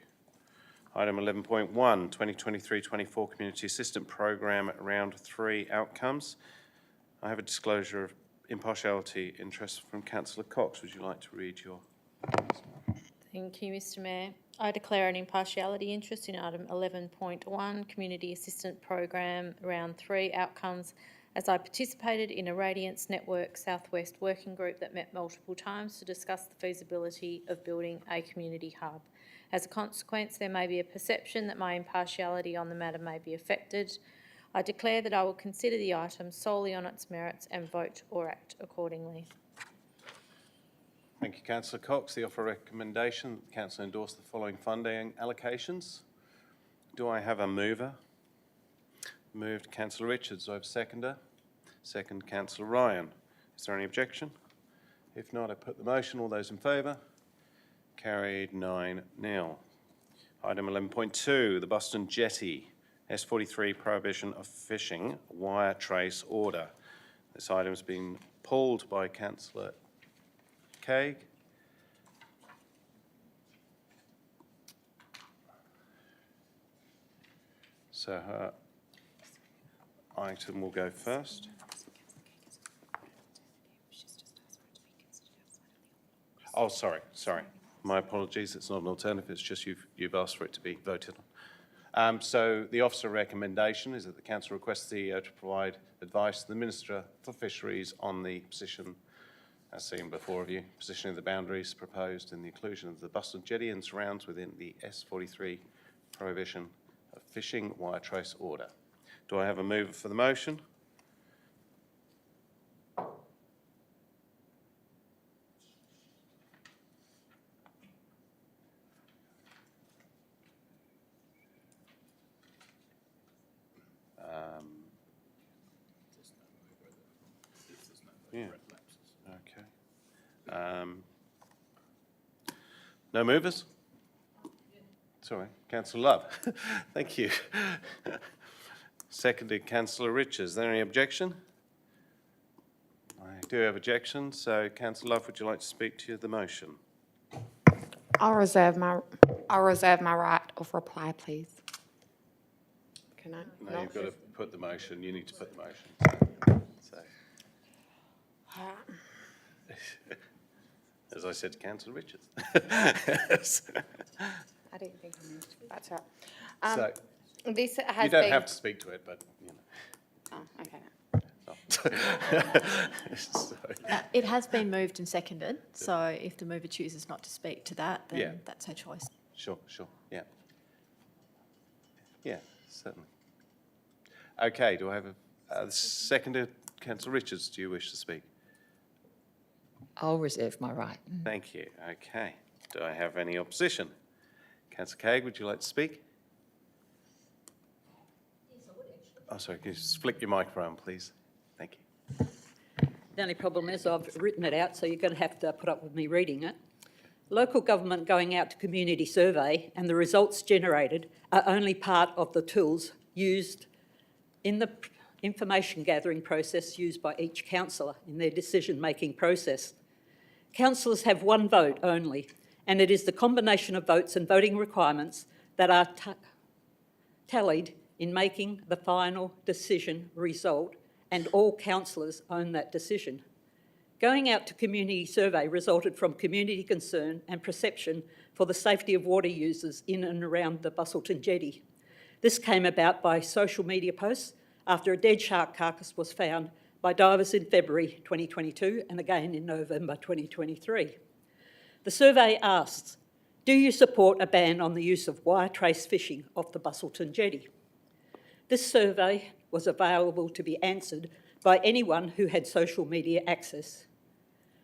Item 11.1, 2023-24 Community Assistance Programme Round 3 Outcomes. I have a disclosure of impartiality interest from Councillor Cox. Would you like to read your... Thank you, Mr Mayor. I declare an impartiality interest in item 11.1 Community Assistance Programme Round 3 Outcomes, as I participated in a Radiance Network Southwest working group that met multiple times to discuss the feasibility of building a community hub. As a consequence, there may be a perception that my impartiality on the matter may be affected. I declare that I will consider the item solely on its merits and vote or act accordingly. Thank you, Councillor Cox. The offer recommendation, the Council endorse the following funding allocations. Do I have a mover? Moved Councillor Richards. Do I have a seconder? Second, Councillor Ryan. Is there any objection? If not, I put the motion. All those in favour? Carried 9-0. Item 11.2, the Busselton Jetty, S43 prohibition of fishing, wire trace order. This item's been pulled by Councillor Craig. So her item will go first. Oh, sorry. My apologies, it's not an alternative, it's just you've asked for it to be voted on. So the officer recommendation is that the council requests the CEO to provide advice to the Minister for Fisheries on the position, as seen before of you, positioning the boundaries proposed in the inclusion of the Busselton jetty and surrounds within the S43 prohibition of fishing wire trace order. Do I have a mover for the motion? Yeah. Okay. No movers? Sorry, Councillor Love. Thank you. Seconded, Councillor Richards. Is there any objection? I do have objection, so Councillor Love, would you like to speak to the motion? I'll reserve my right of reply, please. Can I? No, you've got to put the motion. You need to put the motion. So. As I said to Councillor Richards. I didn't think I moved. That's all right. So, this has you don't been... have to speak to it, but, you know. Oh, okay. It has been moved and seconded, so if the mover chooses not to speak to that, then that's her choice. Sure, yeah. Yeah, certainly. Okay, do I have a seconded? Councillor Richards, do you wish to speak? I'll reserve my right. Thank you. Okay. Do I have any opposition? Councillor Craig, would you like to speak? Yes, I would actually. Oh, sorry, can you just flick your microphone, please? Thank you. The only problem is I've written it out, so you're going to have to put up with me reading it. Local government going out to community survey and the results generated are only part of the tools used in the information gathering process used by each councillor in their decision-making process. Councillors have one vote only, and it is the combination of votes and voting requirements that are tallied in making the final decision result, and all councillors own that decision. Going out to community survey resulted from community concern and perception for the safety of water users in and around the Busselton jetty. This came about by social media posts after a dead shark carcass was found by divers in February 2022 and again in November 2023. The survey asks, do you support a ban on the use of wire trace fishing off the Busselton jetty? This survey was available to be answered by anyone who had social media access.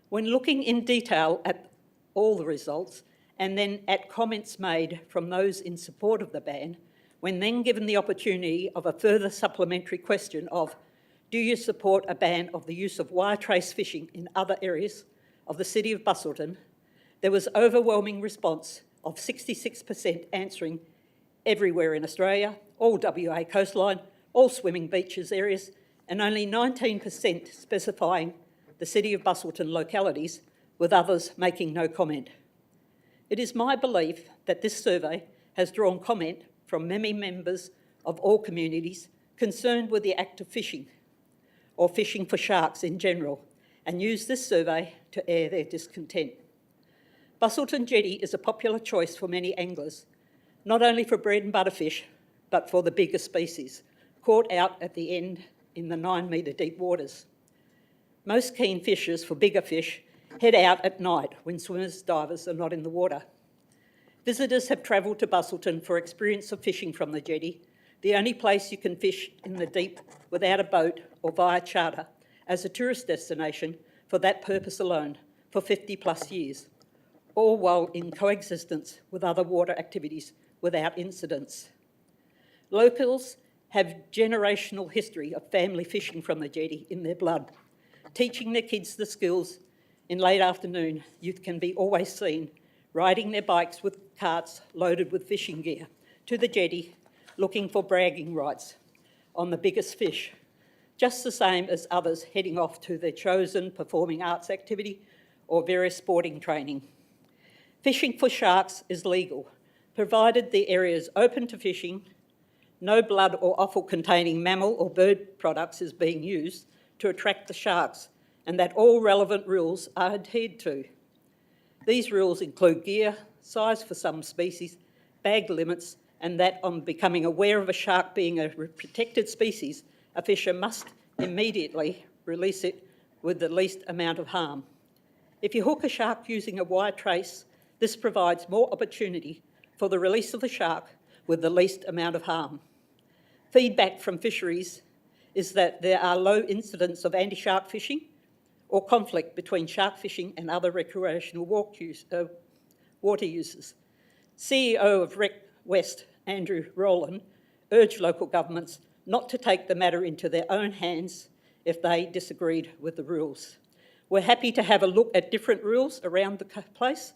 When looking in detail at all the results and then at comments made from those in support of the ban, when then given the opportunity of a further supplementary question of, do you support a ban of the use of wire trace fishing in other areas of the city of Busselton, there was overwhelming response of 66% answering everywhere in Australia, all WA coastline, all swimming beaches areas, and only 19% specifying the city of Busselton localities, with others making no comment. It is my belief that this survey has drawn comment from many members of all communities concerned with the act of fishing, or fishing for sharks in general, and use this survey to air their discontent. Busselton Jetty is a popular choice for many anglers, not only for bread and butter fish, but for the bigger species, caught out at the end in the 9-metre deep waters. Most keen fishers for bigger fish head out at night when swimmers, divers are not in the water. Visitors have travelled to Busselton for experience of fishing from the jetty, the only place you can fish in the deep without a boat or via charter, as a tourist destination for that purpose alone for 50 plus years, all while in coexistence with other water activities without incidents. Locals have generational history of family fishing from the jetty in their blood. Teaching their kids the skills, in late afternoon, youth can be always seen riding their bikes with carts loaded with fishing gear to the jetty, looking for bragging rights on the biggest fish, just the same as others heading off to their chosen performing arts activity or various sporting training. Fishing for sharks is legal, provided the area is open to fishing, no blood or offal containing mammal or bird products is being used to attract the sharks, and that all relevant rules are adhered to. These rules include gear, size for some species, bag limits, and that on becoming aware of a shark being a protected species, a fisher must immediately release it with the least amount of harm. If you hook a shark using a wire trace, this provides more opportunity for the release of the shark with the least amount of harm. Feedback from fisheries is that there are low incidents of anti-shark fishing or conflict between shark fishing and other recreational water users. CEO of Rec West, Andrew Rowland, urged local governments not to take the matter into their own hands if they disagreed with the rules. We're happy to have a look at different rules around the place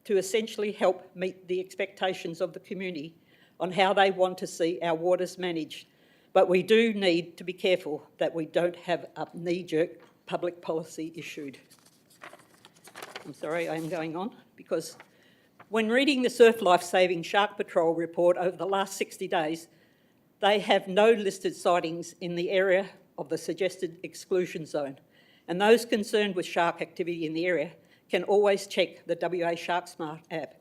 to essentially help meet the expectations of the community on how they want to see our waters managed. But we do need to be careful that we don't have a knee-jerk public policy issued. I'm sorry, I am going on, because when reading the Surf Life Saving Shark Patrol report over the last 60 days, they have no listed sightings in the area of the suggested exclusion zone, and those concerned with shark activity in the area can always check the WA Shark Smart app.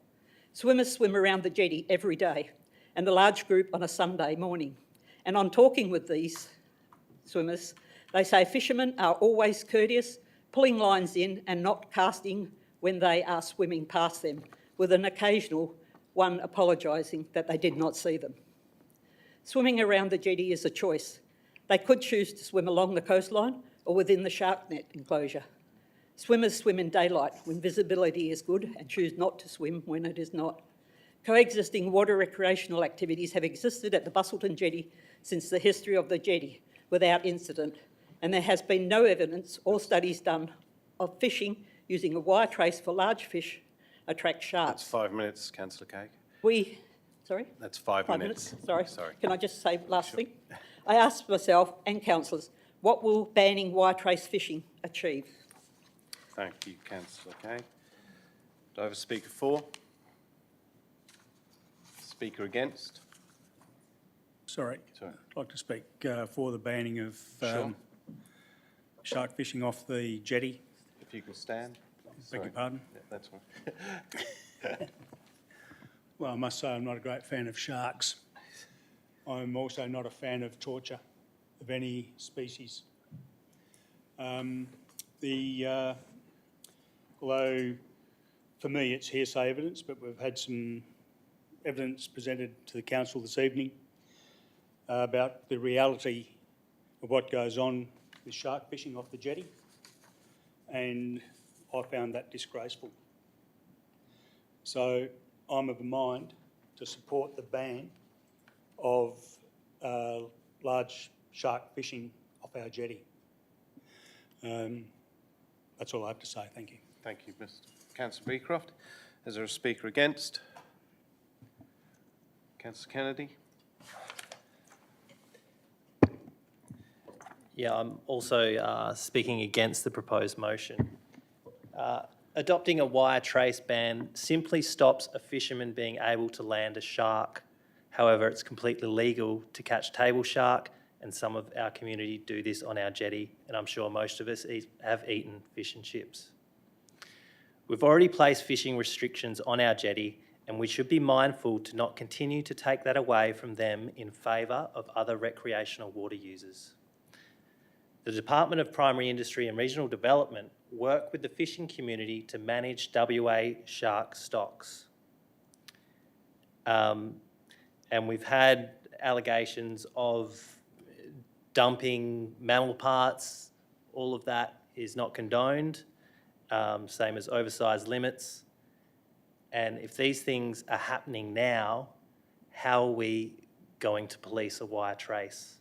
Swimmers swim around the jetty every day, and a large group on a Sunday morning. And on talking with these swimmers, they say fishermen are always courteous, pulling lines in and not casting when they are swimming past them, with an occasional one apologising that they did not see them. Swimming around the jetty is a choice. They could choose to swim along the coastline or within the shark net enclosure. Swimmers swim in daylight when visibility is good and choose not to swim when it is not. Coexisting water recreational activities have existed at the Busselton jetty since the history of the jetty without incident, and there has been no evidence or studies done of fishing using a wire trace for large fish attract sharks. That's 5 minutes, Councillor Cake. Sorry? That's 5 minutes. Sorry. Can I just say last thing? I asked myself and councillors, what will banning wire trace fishing achieve? Thank you, Councillor Cake. Do I have a speaker for? Speaker against? Sorry. I'd like to speak for the banning of shark fishing off the jetty. If you can stand. Beg your pardon? Yeah, that's fine. Well, I must say I'm not a great fan of sharks. I'm also not a fan of torture of any species. Although for me it's hearsay evidence, but we've had some evidence presented to the council this evening about the reality of what goes on with shark fishing off the jetty, and I found that disgraceful. So I'm of a mind to support the ban of large shark fishing off our jetty. That's all I have to say. Thank you. Thank you, Mr. Councillor Beecroft. Is there a speaker against? Councillor Kennedy. Yeah, I'm also speaking against the proposed motion. Adopting a wire trace ban simply stops a fisherman being able to land a shark. However, it's completely legal to catch table shark, and some of our community do this on our jetty, and I'm sure most of us have eaten fish and chips. We've already placed fishing restrictions on our jetty, and we should be mindful to not continue to take that away from them in favour of other recreational water users. The Department of Primary Industry and Regional Development work with the fishing community to manage WA shark stocks. And we've had allegations of dumping mammal parts. All of that is not condoned, same as oversized limits. And if these things are happening now, how are we going to police a wire trace?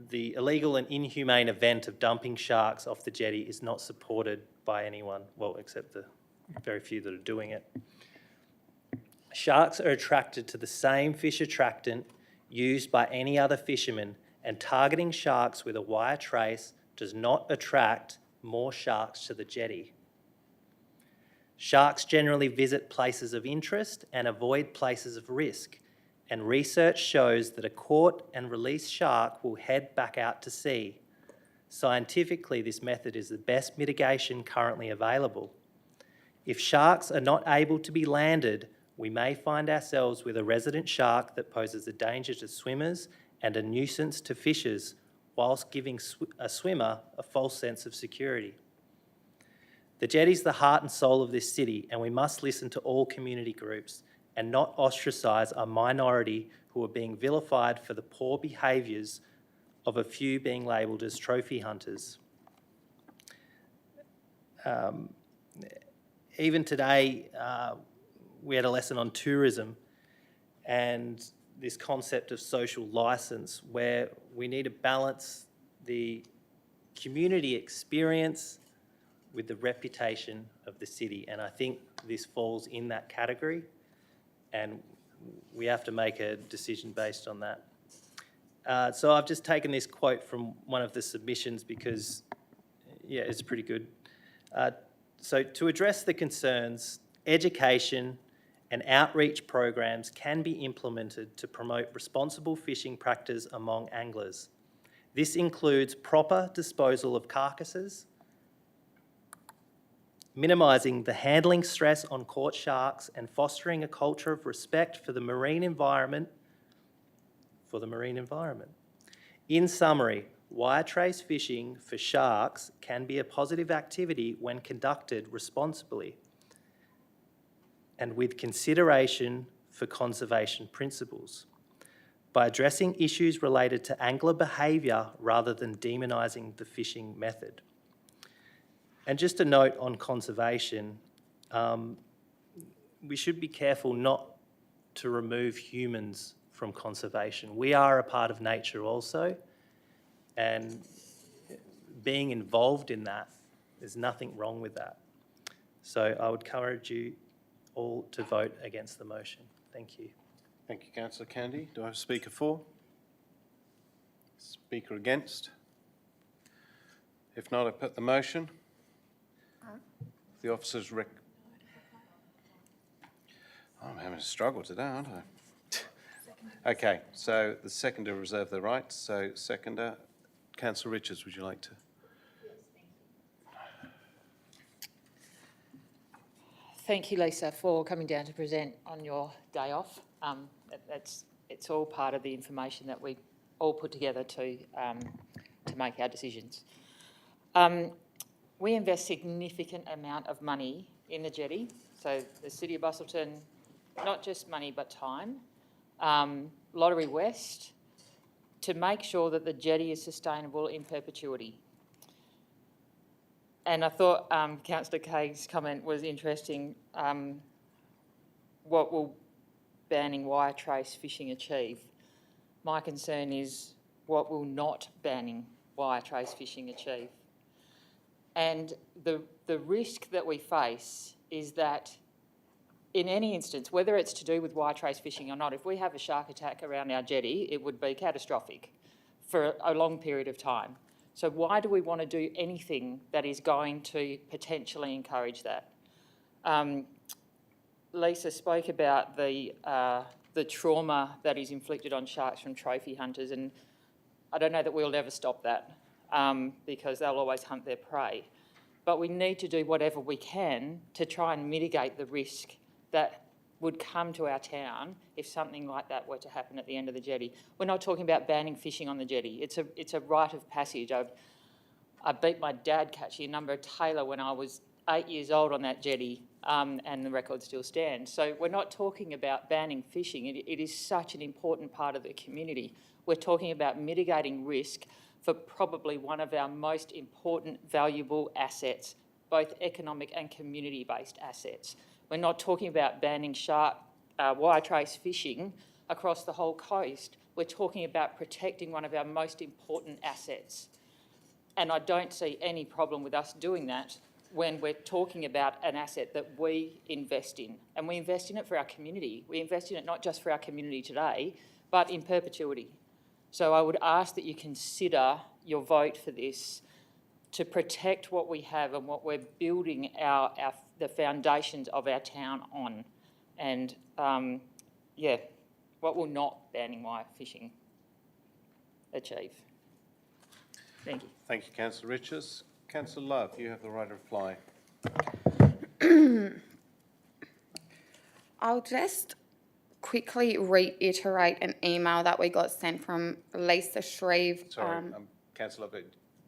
The illegal and inhumane event of dumping sharks off the jetty is not supported by anyone, well, except the very few that are doing it. Sharks are attracted to the same fish attractant used by any other fisherman, and targeting sharks with a wire trace does not attract more sharks to the jetty. Sharks generally visit places of interest and avoid places of risk, and research shows that a caught and released shark will head back out to sea. Scientifically, this method is the best mitigation currently available. If sharks are not able to be landed, we may find ourselves with a resident shark that poses a danger to swimmers and a nuisance to fishers, whilst giving a swimmer a false sense of security. The jetty is the heart and soul of this city, and we must listen to all community groups and not ostracise a minority who are being vilified for the poor behaviours of a few being labelled as trophy hunters. Even today, we had a lesson on tourism and this concept of social licence, where we need to balance the community experience with the reputation of the city. And I think this falls in that category, and we have to make a decision based on that. So I've just taken this quote from one of the submissions because, yeah, it's pretty good. So to address the concerns, education and outreach programs can be implemented to promote responsible fishing practice among anglers. This includes proper disposal of carcasses, minimising the handling stress on caught sharks, and fostering a culture of respect for the marine environment. In summary, wire trace fishing for sharks can be a positive activity when conducted responsibly and with consideration for conservation principles, by addressing issues related to angler behaviour rather than demonising the fishing method. And just a note on conservation, we should be careful not to remove humans from conservation. We are a part of nature also, and being involved in that, there's nothing wrong with that. So I would encourage you all to vote against the motion. Thank you. Thank you, Councillor Candy. Do I have a speaker for? Speaker against? If not, I put the motion. The officers I'm having a struggle today, aren't I? Okay, so the seconder reserve the right. So seconder, Councillor Richards, would you like to? Thank you, Lisa, for coming down to present on your day off. It's all part of the information that we all put together to make our decisions. We invest significant amount of money in the jetty. So the City of Busselton, not just money but time, Lottery West, to make sure that the jetty is sustainable in perpetuity. And I thought Councillor Kaye's comment was interesting. What will banning wire trace fishing achieve? My concern is what will not banning wire trace fishing achieve? And the risk that we face is that in any instance, whether it's to do with wire trace fishing or not, if we have a shark attack around our jetty, it would be catastrophic for a long period of time. So why do we want to do anything that is going to potentially encourage that? Lisa spoke about the trauma that is inflicted on sharks from trophy hunters, and I don't know that we'll ever stop that because they'll always hunt their prey. But we need to do whatever we can to try and mitigate the risk that would come to our town if something like that were to happen at the end of the jetty. We're not talking about banning fishing on the jetty. It's a rite of passage. I beat my dad catching a number of tailor when I was 8 years old on that jetty, and the record still stands. So we're not talking about banning fishing. It is such an important part of the community. We're talking about mitigating risk for probably one of our most important, valuable assets, both economic and community-based assets. We're not talking about banning wire trace fishing across the whole coast. We're talking about protecting one of our most important assets. And I don't see any problem with us doing that when we're talking about an asset that we invest in. And we invest in it for our community. We invest in it not just for our community today, but in perpetuity. So I would ask that you consider your vote for this to protect what we have and what we're building the foundations of our town on. And what will not banning wire fishing achieve? Thank you. Thank you, Councillor Richards. Councillor Love, you have the right to reply. I'll just quickly reiterate an email that we got sent from Lisa Shreve. Sorry, Councillor Love,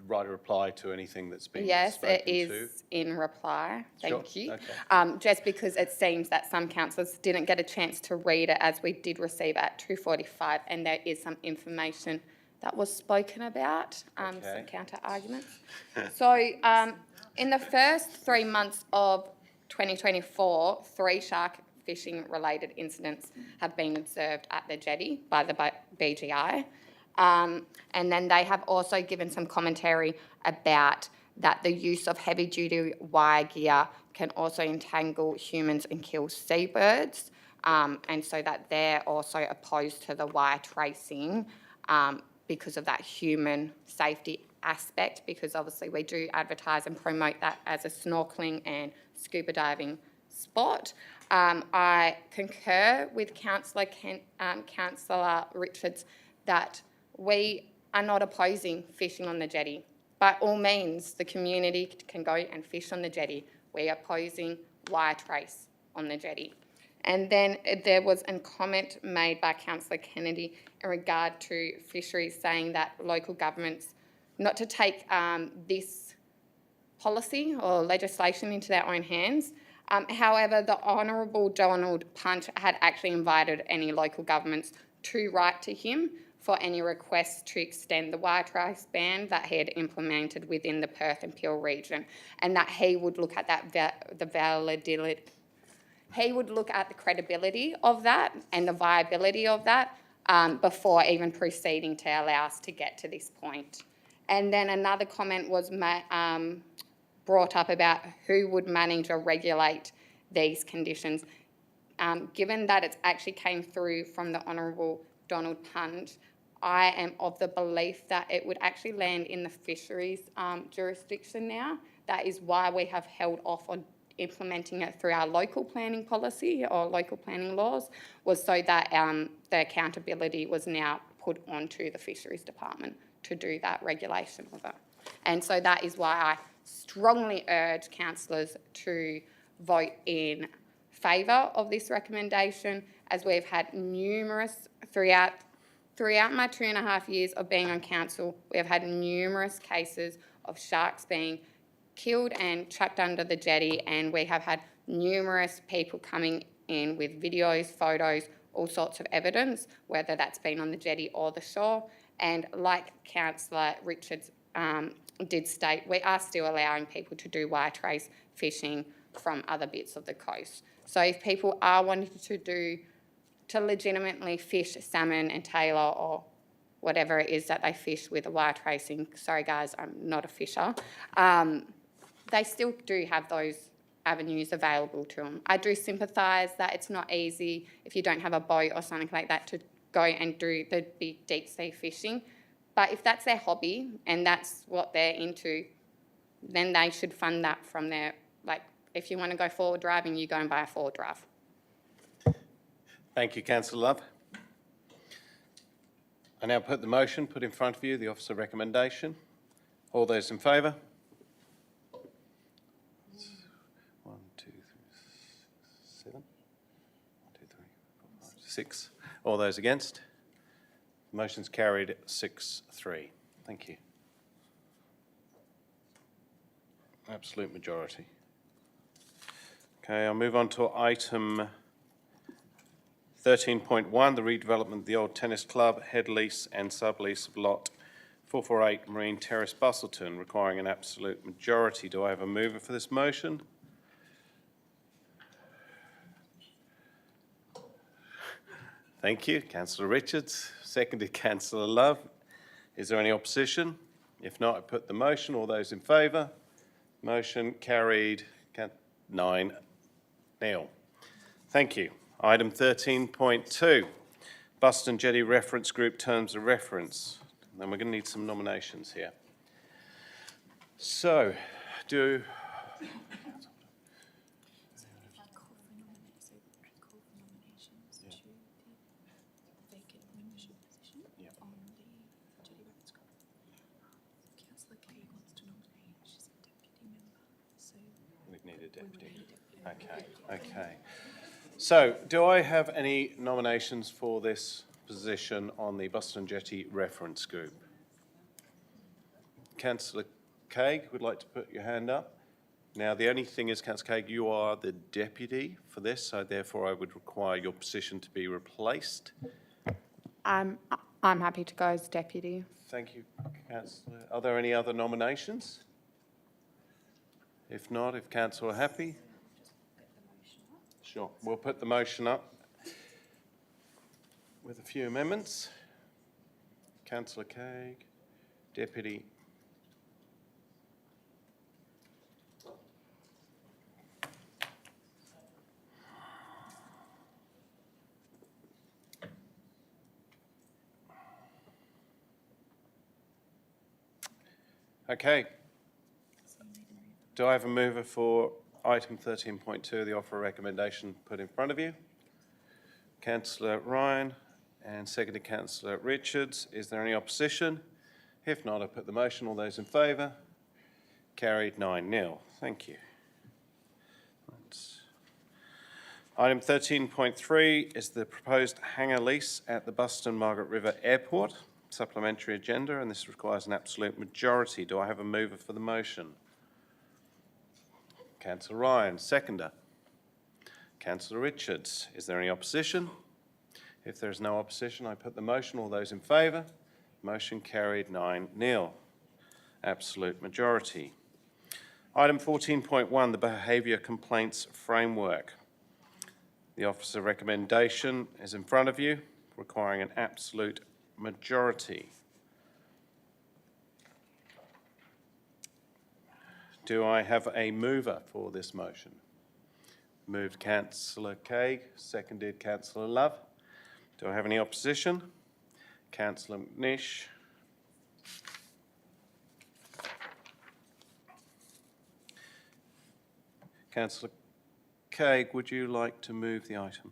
right to reply to anything that's been Yes, spoken it is in reply. Thank Sure. you. Okay. Just because it seems that some councillors didn't get a chance to read it, as we did receive at 2:45, and there is some information that was spoken about, some counter arguments. So in the first 3 months of 2024, 3 shark fishing related incidents have been observed at the jetty by the BGI. And then they have also given some commentary about that the use of heavy duty wire gear can also entangle humans and kill seabirds. And so that they're also opposed to the wire tracing because of that human safety aspect, because obviously we do advertise and promote that as a snorkelling and scuba diving spot. I concur with Councillor Richards that we are not opposing fishing on the jetty. By all means, the community can go and fish on the jetty. We are opposing wire trace on the jetty. And then there was a comment made by Councillor Kennedy in regard to fisheries, saying that local governments not to take this policy or legislation into their own hands. However, the Honourable Donald Punch had actually invited any local governments to write to him for any requests to extend the wire trace ban that he had implemented within the Perth and Peel region, and that he would look at the validity. He would look at the credibility of that and the viability of that before even proceeding to allow us to get to this point. And then another comment was brought up about who would manage or regulate these conditions. Given that it actually came through from the Honourable Donald Punch, I am of the belief that it would actually land in the fisheries jurisdiction now. That is why we have held off on implementing it through our local planning policy or local planning laws, was so that the accountability was now put onto the Fisheries Department to do that regulation of it. And so that is why I strongly urge councillors to vote in favour of this recommendation, as we've had numerous, throughout my 2.5 years of being on council, we have had numerous cases of sharks being killed and chucked under the jetty, and we have had numerous people coming in with videos, photos, all sorts of evidence, whether that's been on the jetty or the shore. And like Councillor Richards did state, we are still allowing people to do wire trace fishing from other bits of the coast. So if people are wanting to legitimately fish salmon and tailor or whatever it is that they fish with a wire tracing, sorry guys, I'm not a fisher, they still do have those avenues available to them. I do sympathise that it's not easy if you don't have a boat or something like that to go and do the big deep sea fishing. But if that's their hobby and that's what they're into, then they should fund that from their, like, if you want to go forward driving, you go and buy a forward drive. Thank you, Councillor Love. I now put the motion put in front of you, the officer recommendation. All those in favour? 1, 2, 3, 7. 1, 2, 3, 4, 5, 6. All those against? Motion's carried 6-3. Thank you. Absolute majority. Okay, I'll move on to item 13.1, the redevelopment of the old tennis club, head lease and sublease of lot 448 Marine Terrace, Busselton, requiring an absolute majority. Do I have a mover for this motion? Thank you, Councillor Richards. Seconded, Councillor Love. Is there any opposition? If not, I put the motion. All those in favour? Motion carried 9-0. Thank you. Item 13.2, Busselton Jetty Reference Group Terms of Reference. Then we're going to need some nominations here. So, do... We need a deputy. Okay. So, do I have any nominations for this position on the Busselton Jetty Reference Group? Councillor Craig would like to put your hand up. Now, the only thing is, Councillor Craig, you are the deputy for this, so therefore I would require your position to be replaced. I'm happy to go as deputy. Thank you, Councillor. Are there any other nominations? If not, if Council are happy. Sure, we'll put the motion up with a few amendments. Councillor Craig, deputy. Okay. Do I have a mover for item 13.2, the offer of recommendation put in front of you? Councillor Ryan and seconded Councillor Richards. Is there any opposition? If not, I put the motion. All those in favour? Carried 9-0. Thank you. Item 13.3 is the proposed hangar lease at the Busselton Margaret River Airport. Supplementary agenda, and this requires an absolute majority. Do I have a mover for the motion? Councillor Ryan, seconder. Councillor Richards. Is there any opposition? If there is no opposition, I put the motion. All those in favour? Motion carried 9-0. Absolute majority. Item 14.1, the Behaviour Complaints Framework. The officer recommendation is in front of you, requiring an absolute majority. Do I have a mover for this motion? Moved Councillor Craig, seconded Councillor Love. Do I have any opposition? Councillor McNish. Councillor Craig, would you like to move the item?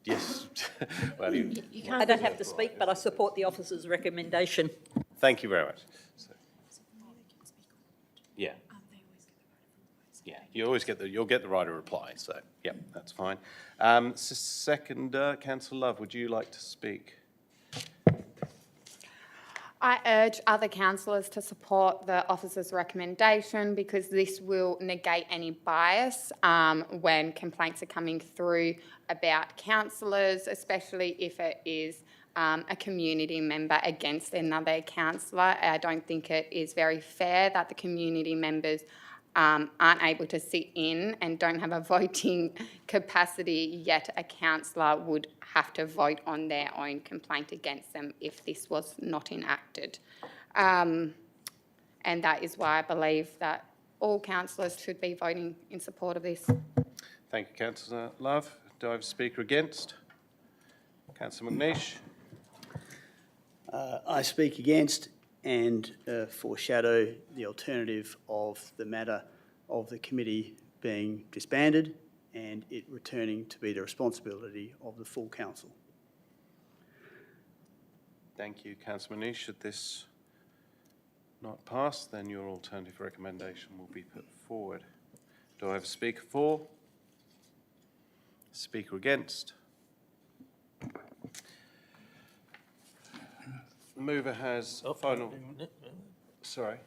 Yes. Well, I don't have to speak, but I support the officer's recommendation. Thank you very much. Yeah. Yeah, you'll get the right of reply, so, yeah, that's fine. Seconder, Councillor Love, would you like to speak? I urge other councillors to support the officer's recommendation because this will negate any bias when complaints are coming through about councillors, especially if it is a community member against another councillor. I don't think it is very fair that the community members aren't able to sit in and don't have a voting capacity, yet a councillor would have to vote on their own complaint against them if this was not enacted. And that is why I believe that all councillors should be voting in support of this. Thank you, Councillor Love. Do I have a speaker against? Councillor McNish. I speak against and foreshadow the alternative of the matter of the committee being disbanded and it returning to be the responsibility of the full council. Thank you, Councillor McNish. Should this not pass, then your alternative recommendation will be put forward. Do I have a speaker for? Speaker against? The mover has final... Sorry.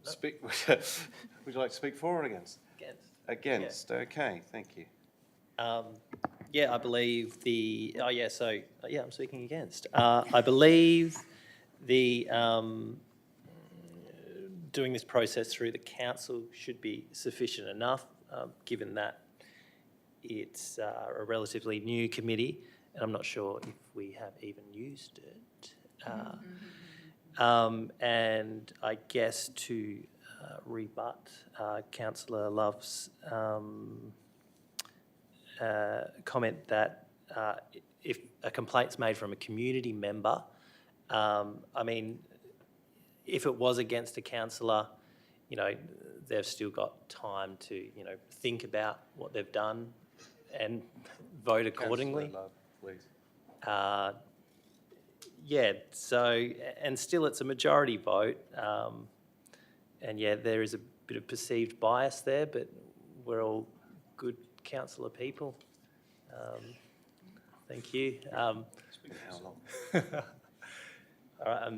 Speak. Would you like to speak for or against? Against. Yeah. Okay, thank you. Yeah, I believe I'm speaking against. I believe the doing this process through the council should be sufficient enough, given that it's a relatively new committee, and I'm not sure if we have even used it. And I guess to rebut Councillor Love's comment that if a complaint's made from a community member, I mean, if it was against a councillor, you know, they've still got time to, you know, think about what they've done and vote accordingly. Councillor Love, please. Yeah, so, and still it's a majority vote. And yeah, there is a bit of perceived bias there, but we're all good councillor people. Thank you. How long? All right,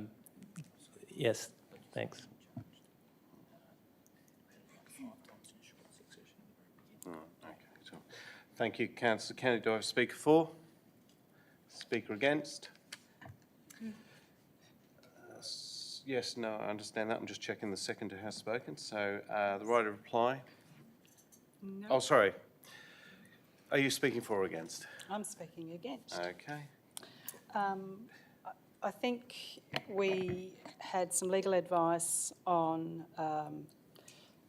yes, thanks. Okay, so, thank you, Councillor Kennedy. Do I have a speaker for? Speaker against? Yes, no, I understand that. I'm just checking the seconder has spoken. So the right of reply? No. Oh, sorry. Are you speaking for or against? I'm speaking against. Okay. I think we had some legal advice on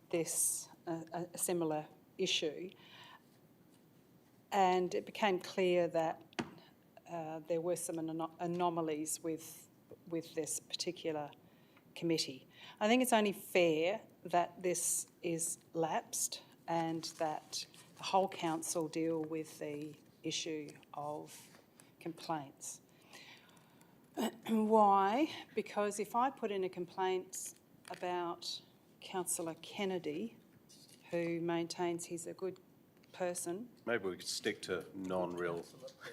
this, a similar issue, and it became clear that there were some anomalies with this particular committee. I think it's only fair that this is lapsed and that the whole council deal with the issue of complaints. Why? Because if I put in a complaint about Councillor Kennedy, who maintains he's a good person, Maybe we could stick to non-real.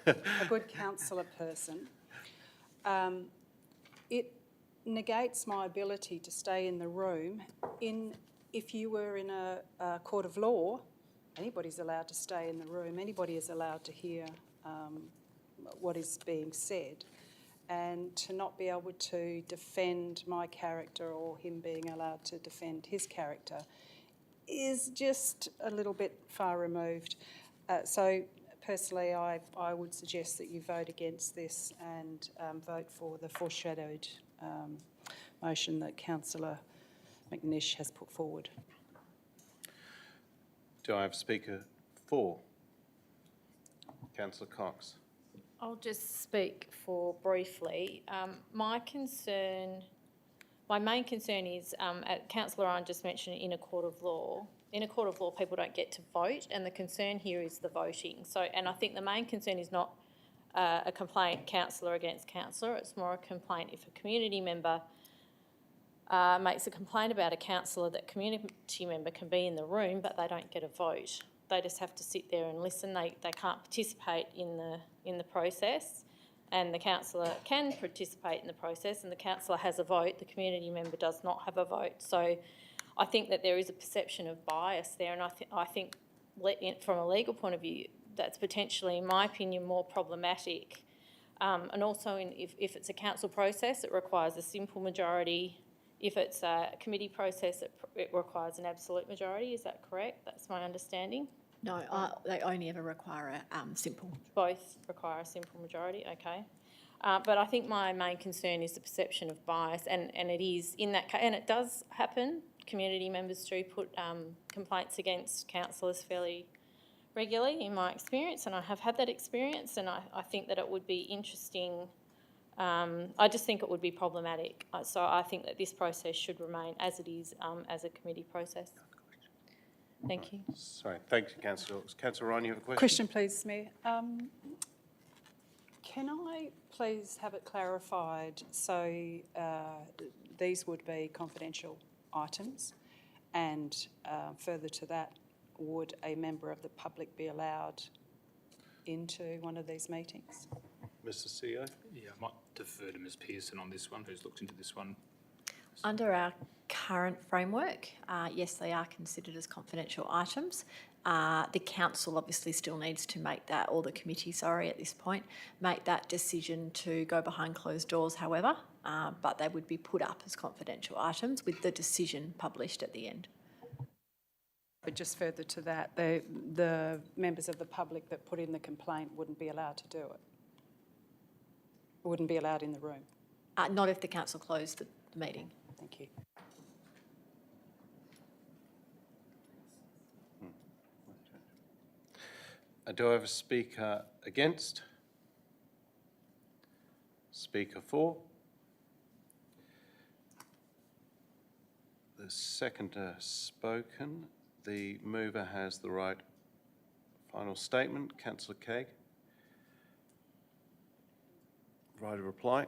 a good councillor person, it negates my ability to stay in the room. If you were in a court of law, anybody's allowed to stay in the room. Anybody is allowed to hear what is being said. And to not be able to defend my character or him being allowed to defend his character is just a little bit far removed. So personally, I would suggest that you vote against this and vote for the foreshadowed motion that Councillor McNish has put forward. Do I have a speaker for? Councillor Cox. I'll just speak for briefly. My main concern is, Councillor Ryan just mentioned in a court of law. In a court of law, people don't get to vote, and the concern here is the voting. So, and I think the main concern is not a complaint councillor against councillor. It's more a complaint if a community member makes a complaint about a councillor, that community member can be in the room, but they don't get a vote. They just have to sit there and listen. They can't participate in the process, and the councillor can participate in the process, and the councillor has a vote. The community member does not have a vote. So I think that there is a perception of bias there, and I think from a legal point of view, that's potentially, in my opinion, more problematic. And also, if it's a council process, it requires a simple majority. If it's a committee process, it requires an absolute majority. Is that correct? That's my understanding. No, they only ever require a simple. Both require a simple majority, okay. But I think my main concern is the perception of bias, and it is in that case, and it does happen. Community members do put complaints against councillors fairly regularly, in my experience, and I have had that experience, and I think that it would be interesting. I just think it would be problematic. So I think that this process should remain as it is, as a committee process. Thank you. Sorry, thank you, Councillor. Councillor Ryan, you have a question? Question, please, Mayor. Can I please have it clarified? So these would be confidential items, and further to that, would a member of the public be allowed into one of these meetings? Mr. CEO? Yeah, I might defer to Ms Pearson on this one, who's looked into this one. Under our current framework, yes, they are considered as confidential items. The council obviously still needs to make that, or the committee, sorry, at this point, make that decision to go behind closed doors, however, but they would be put up as confidential items with the decision published at the end. But just further to that, the members of the public that put in the complaint wouldn't be allowed to do it? Wouldn't be allowed in the room? Not if the council closed the meeting. Thank you. Do I have a speaker against? Speaker for? The seconder spoken. The mover has the right final statement. Councillor Cagg. Right of reply.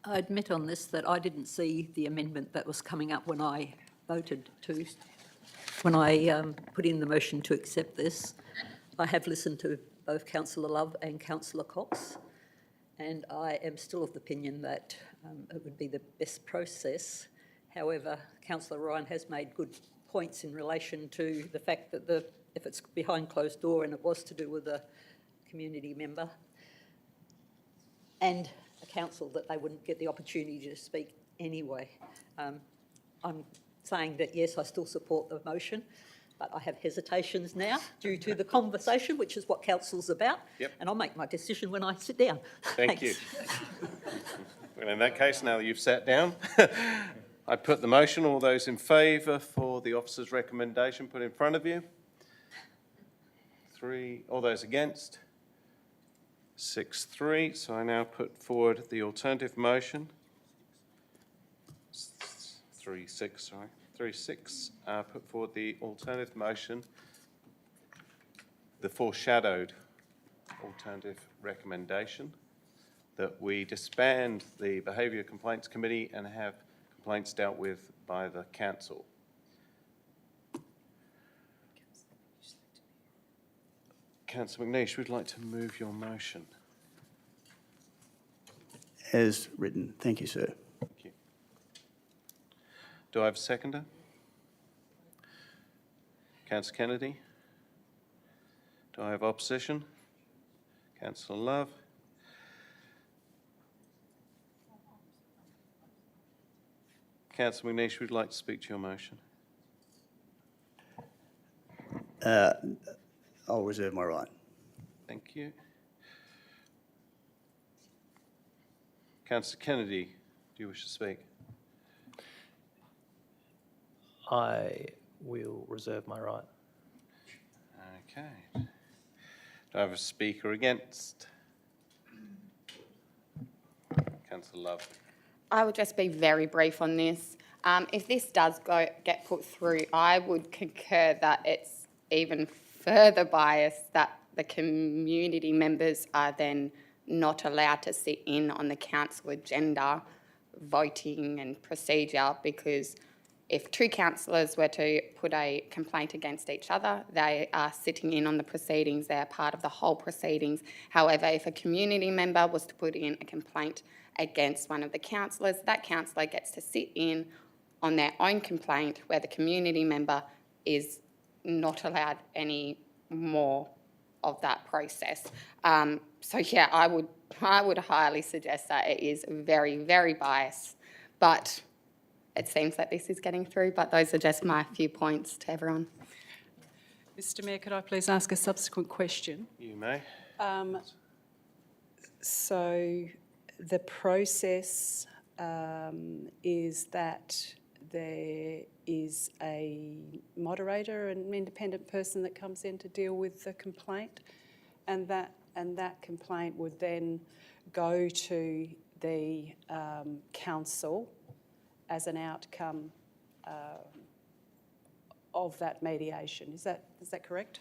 I admit on this that I didn't see the amendment that was coming up when I voted to, when I put in the motion to accept this. I have listened to both Councillor Love and Councillor Cox, and I am still of the opinion that it would be the best process. However, Councillor Ryan has made good points in relation to the fact that if it's behind closed door and it was to do with a community member and a council, that they wouldn't get the opportunity to speak anyway. I'm saying that yes, I still support the motion, but I have hesitations now due to the conversation, which is what council's about. Yep. And I'll make my decision when I sit down. Thank you. Well, in that case, now that you've sat down, I put the motion. All those in favour for the officer's recommendation put in front of you? 3. All those against? 6-3. So I now put forward the alternative motion. 3-6, sorry. 3-6. Put forward the alternative motion, the foreshadowed alternative recommendation that we disband the Behaviour Complaints Committee and have complaints dealt with by the council. Councillor McNeish, would like to move your motion. As written. Thank you, sir. Thank you. Do I have a seconder? Councillor Kennedy? Do I have opposition? Councillor Love? Councillor McNeish, would like to speak to your motion. I'll reserve my right. Thank you. Councillor Kennedy, do you wish to speak? I will reserve my right. Okay. Do I have a speaker against? Councillor Love. I will just be very brief on this. If this does get put through, I would concur that it's even further biased that the community members are then not allowed to sit in on the council agenda, voting and procedure, because if two councillors were to put a complaint against each other, they are sitting in on the proceedings, they are part of the whole proceedings. However, if a community member was to put in a complaint against one of the councillors, that councillor gets to sit in on their own complaint where the community member is not allowed any more of that process. So yeah, I would highly suggest that it is very, very biased, but it seems that this is getting through, but those are just my few points to everyone. Mr Mayor, could I please ask a subsequent question? You may. So the process is that there is a moderator, an independent person that comes in to deal with the complaint, and that complaint would then go to the council as an outcome of that mediation. Is that correct?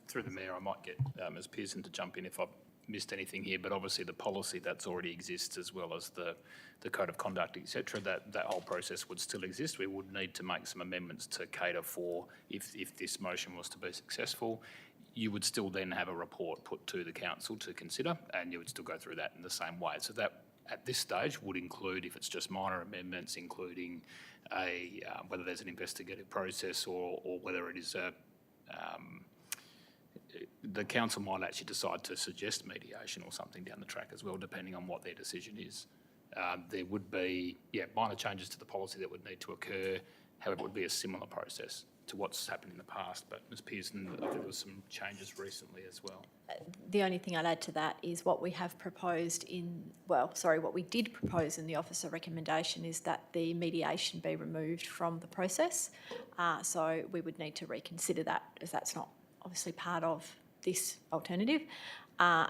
Through the Mayor, I might get Ms Pearson to jump in if I've missed anything here, but obviously the policy that's already exists, as well as the code of conduct, etc., that whole process would still exist. We would need to make some amendments to cater for if this motion was to be successful. You would still then have a report put to the council to consider, and you would still go through that in the same way. So that, at this stage, would include, if it's just minor amendments, including whether there's an investigative process or whether it is the council might actually decide to suggest mediation or something down the track as well, depending on what their decision is. There would be, minor changes to the policy that would need to occur. However, it would be a similar process to what's happened in the past. But Ms Pearson, I think there was some changes recently as well. The only thing I'd add to that is what we have proposed what we did propose in the officer recommendation is that the mediation be removed from the process. So we would need to reconsider that, as that's not obviously part of this alternative.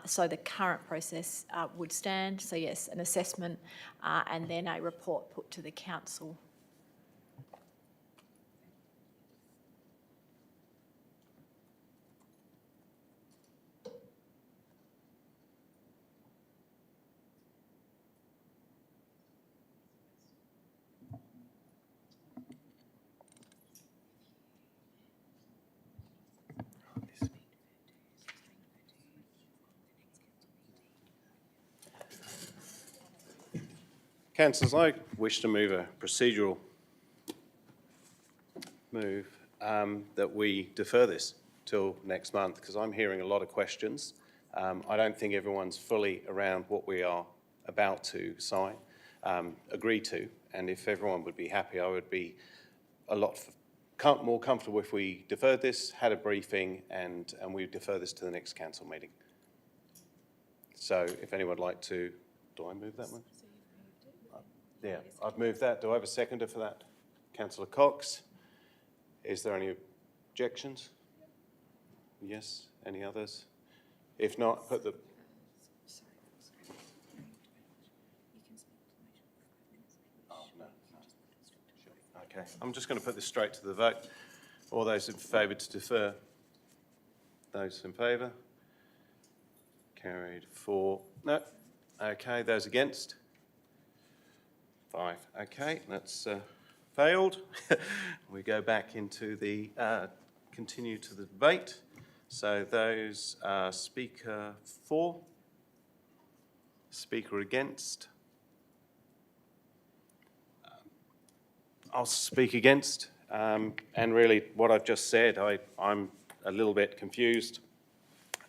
So the current process would stand. So yes, an assessment and then a report put to the council. Councillors, I wish to move a procedural move that we defer this till next month, because I'm hearing a lot of questions. I don't think everyone's fully around what we are about to sign, agree to, and if everyone would be happy, I would be a lot more comfortable if we deferred this, had a briefing, and we defer this to the next council meeting. So if anyone would like to, do I move that one? Yeah, I've moved that. Do I have a seconder for that? Councillor Cox. Is there any objections? Yes. Any others? If not, put the... Oh, no. Okay, I'm just going to put this straight to the vote. All those in favour to defer? Those in favour? Carried 4. No. Okay, those against? 5. Okay, that's failed. We go back into the, continue to the debate. So those are speaker for, speaker against. I'll speak against. And really what I've just said, I'm a little bit confused.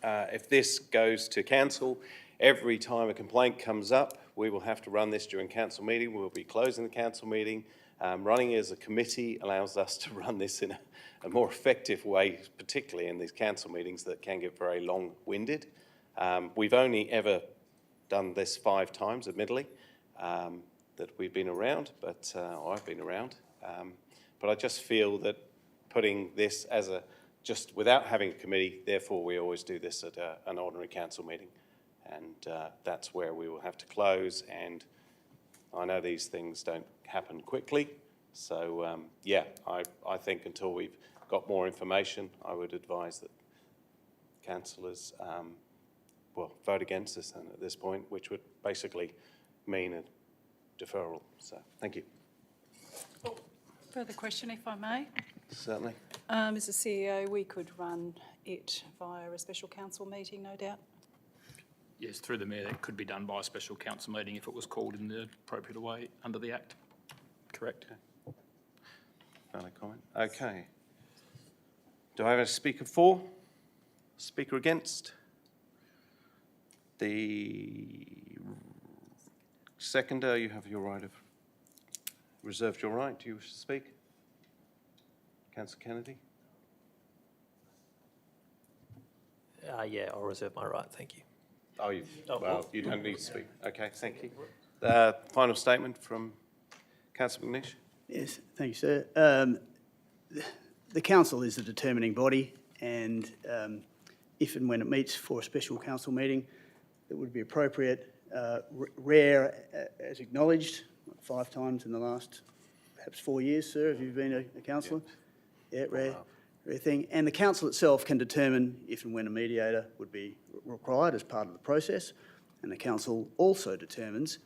If this goes to council, every time a complaint comes up, we will have to run this during council meeting. We'll be closing the council meeting. Running as a committee allows us to run this in a more effective way, particularly in these council meetings that can get very long-winded. We've only ever done this 5 times, admittedly, that we've been around, but I've been around. But I just feel that putting this as just without having a committee, therefore we always do this at an ordinary council meeting. And that's where we will have to close. And I know these things don't happen quickly. So, yeah, I think until we've got more information, I would advise that councillors, vote against this at this point, which would basically mean a deferral. So, thank you. Further question, if I may? Certainly. As a CEO, we could run it via a special council meeting, no doubt. Yes, through the Mayor, that could be done by a special council meeting if it was called in the appropriate way under the Act. Correct. Okay. Valid comment. Okay. Do I have a speaker for? Speaker against? The seconder, you have your right of, reserved your right. Do you wish to speak? Councillor Kennedy? Yeah, I'll reserve my right, thank you. Oh, well, you don't need to speak. Okay, thank you. Final statement from Councillor McNish. Yes, thank you, sir. The council is the determining body, and if and when it meets for a special council meeting, it would be appropriate. Rare, as acknowledged, 5 times in the last perhaps 4 years, sir, have you been a councillor? Yeah, rare thing. And the council itself can determine if and when a mediator would be required as part of the process. And the council also determines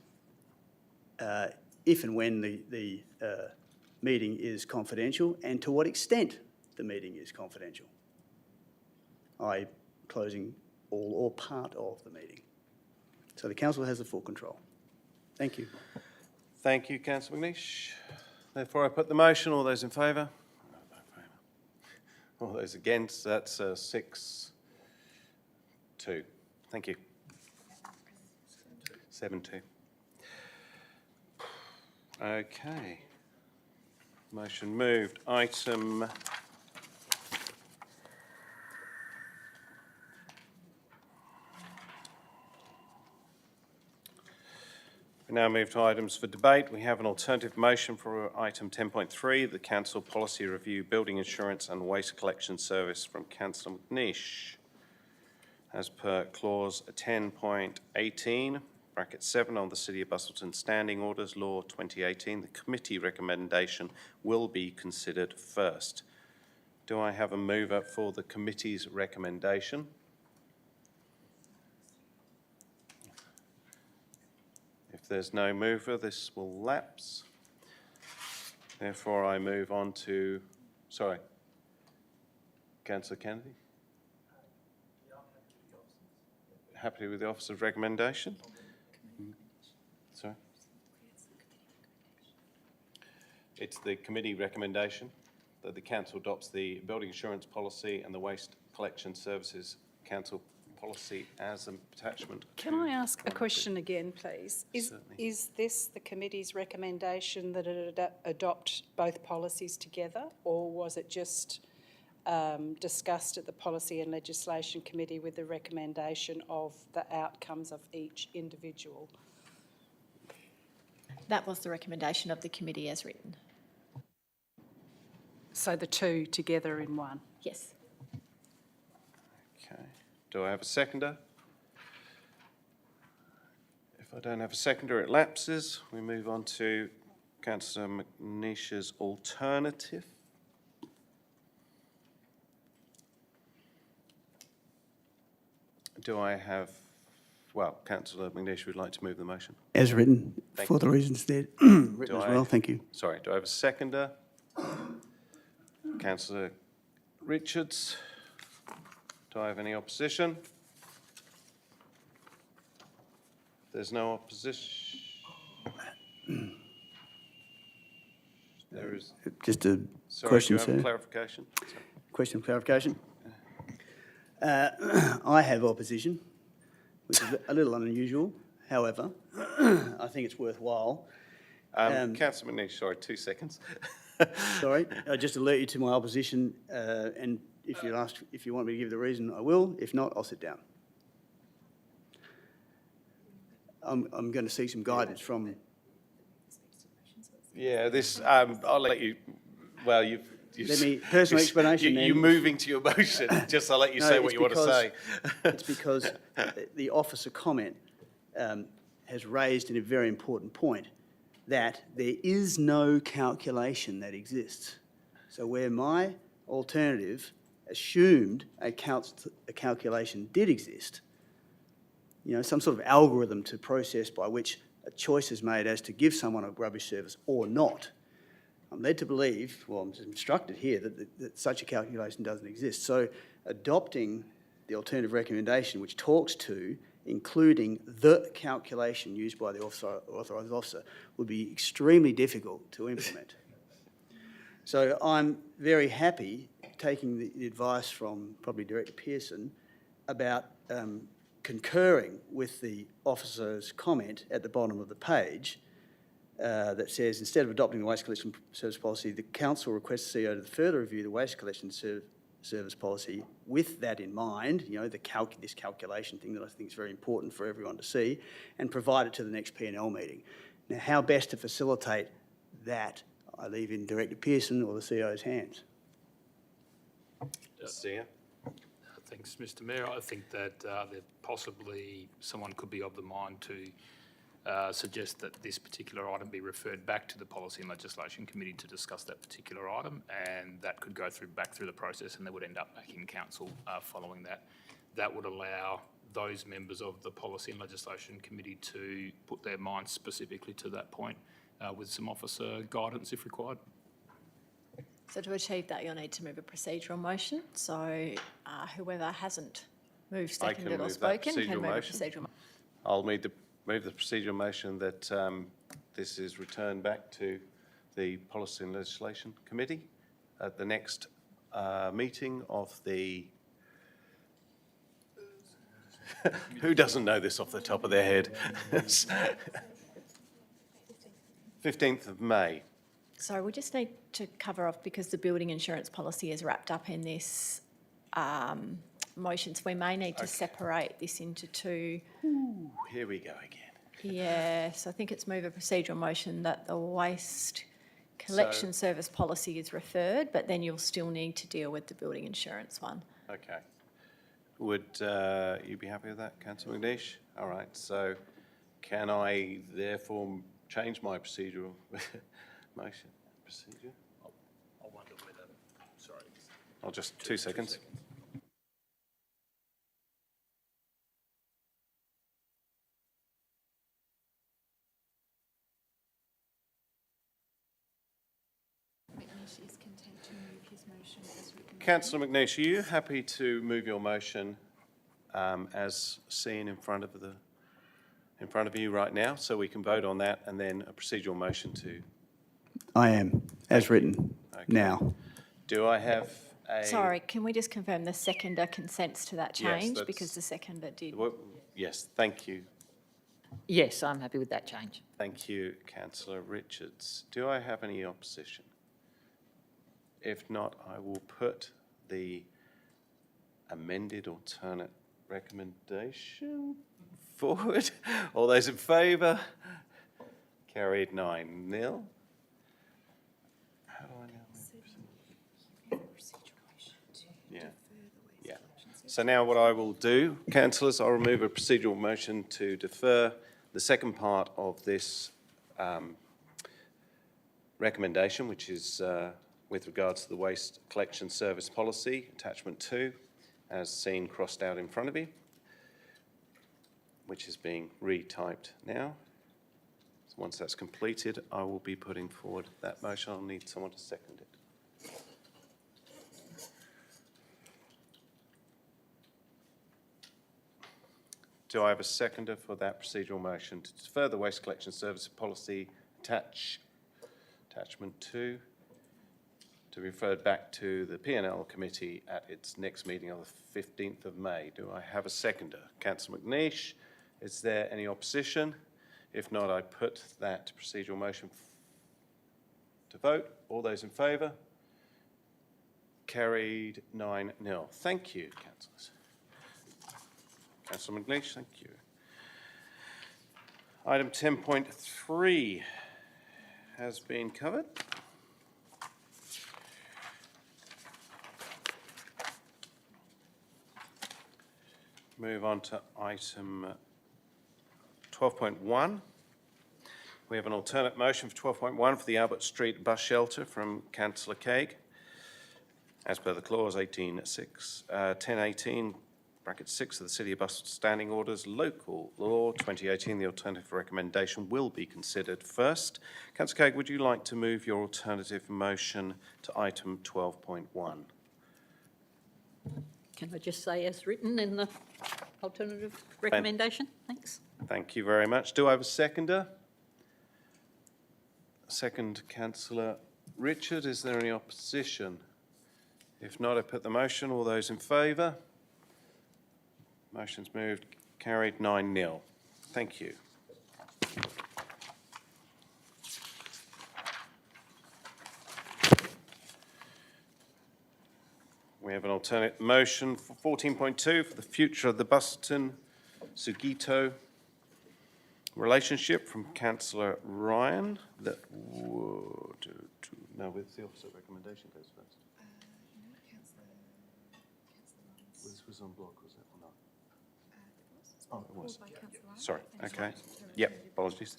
if and when the meeting is confidential and to what extent the meeting is confidential, i.e. closing all or part of the meeting. So the council has the full control. Thank you. Thank you, Councillor McNish. Therefore, I put the motion. All those in favour? All those against? That's 6-2. Thank you. 7-2. Okay. Motion moved. Item we now move to items for debate. We have an alternative motion for item 10.3, the Council Policy Review, Building Insurance and Waste Collection Service from Councillor McNeish. As per clause 10.18, bracket 7 on the City of Busselton Standing Orders Law 2018, the committee recommendation will be considered first. Do I have a mover for the committee's recommendation? If there's no mover, this will lapse. Therefore, I move on to, sorry, Councillor Kennedy? Happy with the officer's recommendation? Sorry? It's the committee recommendation that the council adopts the building insurance policy and the waste collection services council policy as an attachment. Can I ask a question again, please? Is this the committee's recommendation that it adopt both policies together, or was it just discussed at the Policy and Legislation Committee with the recommendation of the outcomes of each individual? That was the recommendation of the committee as written. So the two together in one? Yes. Okay. Do I have a seconder? If I don't have a seconder, it lapses. We move on to Councillor McNeish's alternative. Do I have, well, Councillor McNeish would like to move the motion. As written, Thank for you. the reasons there written Do as I- well, thank you. Sorry, do I have a seconder? Councillor Richards. Do I have any opposition? There's no opposition. There is. Just a Sorry, question, do you have sir. a clarification? Sorry. Question of clarification. I have opposition, which is a little unusual. However, I think it's worthwhile. Councillor McNeish, sorry, 2 seconds. Sorry, I just alert you to my opposition, and if you want me to give the reason, I will. If not, I'll sit down. I'm going to seek some guidance from. Yeah, this, I'll let you, well, Let me, personal explanation then. You're moving to your motion, just I'll let you No, say what it's you want to say. It's because the officer comment has raised a very important point, that there is no calculation that exists. So where my alternative assumed a calculation did exist, you know, some sort of algorithm to process by which a choice is made as to give someone a rubbish service or not, I'm led to believe, well, I'm instructed here that such a calculation doesn't exist. So adopting the alternative recommendation, which talks to including the calculation used by the authorised officer, would be extremely difficult to implement. So I'm very happy taking the advice from probably Director Pearson about concurring with the officer's comment at the bottom of the page that says, instead of adopting the waste collection service policy, the council requests the CEO to further review the waste collection service policy with that in mind, you know, this calculation thing that I think is very important for everyone to see, and provide it to the next P&L meeting. Now, how best to facilitate that, I leave in Director Pearson or the CEO's hands. Thanks, Mr Mayor. I think that possibly someone could be of the mind to suggest that this particular item be referred back to the Policy and Legislation Committee to discuss that particular item, and that could go back through the process, and they would end up back in council following that. That would allow those members of the Policy and Legislation Committee to put their minds specifically to that point with some officer guidance if required. So to achieve that, you'll need to move a procedural motion. So whoever hasn't moved, seconded or spoken can move a procedural motion. I'll move the procedural motion that this is returned back to the Policy and Legislation Committee at the next meeting of the... Who doesn't know this off the top of their head? 15th of May. So we just need to cover off, because the building insurance policy is wrapped up in this motion, so we may need to separate this into two. Ooh, here we go again. Yes, I think it's move a procedural motion that the waste collection service policy is referred, but then you'll still need to deal with the building insurance one. Okay. Would you be happy with that, Councillor McNeish? All right, so can I therefore change my procedural motion? Procedure? I wonder whether, sorry. I'll just, 2 seconds. Councillor McNeish, are you happy to move your motion as seen in front of you right now, so we can vote on that, and then a procedural motion to? I am, as written, now. Do I have a? Sorry, can we just confirm the seconder consents to that Yes, change? that's- Because the seconder did. Yes, thank you. Yes, I'm happy with that change. Thank you, Councillor Richards. Do I have any opposition? If not, I will put the amended alternate recommendation forward. All those in favour? Carried 9-0. How do I now move? Yeah. Yeah. So now what I will do, councillors, I'll remove a procedural motion to defer the second part of this recommendation, which is with regards to the waste collection service policy, attachment 2, as seen crossed out in front of you, which is being retyped now. So once that's completed, I will be putting forward that motion. I'll need someone to second it. Do I have a seconder for that procedural motion to defer the waste collection service policy attachment 2 to be referred back to the P&L committee at its next meeting on the 15th of May? Do I have a seconder? Councillor McNeish, is there any opposition? If not, I put that procedural motion to vote. All those in favour? Carried 9-0. Thank you, councillors. Councillor McNeish, thank you. Item 10.3 has been covered. Move on to item 12.1. We have an alternate motion for 12.1 for the Albert Street bus shelter from Councillor Craig, as per the clause 1018 bracket 6 of the City of Busselton Standing Orders, Local Law 2018. The alternative recommendation will be considered first. Councillor Craig, would you like to move your alternative motion to item 12.1? Can I just say as written in the alternative recommendation? Thanks. Thank you very much. Do I have a seconder? Second, Councillor Richard. Is there any opposition? If not, I put the motion. All those in favour? Motion's moved. Carried 9-0. Thank you. We have an alternate motion for 14.2 for the future of the Busselton Sugito relationship from Councillor Ryan. That would no, with the opposite recommendation goes first. This was on block, was it or not? Oh, it was. Sorry. Okay. Yep. Apologies.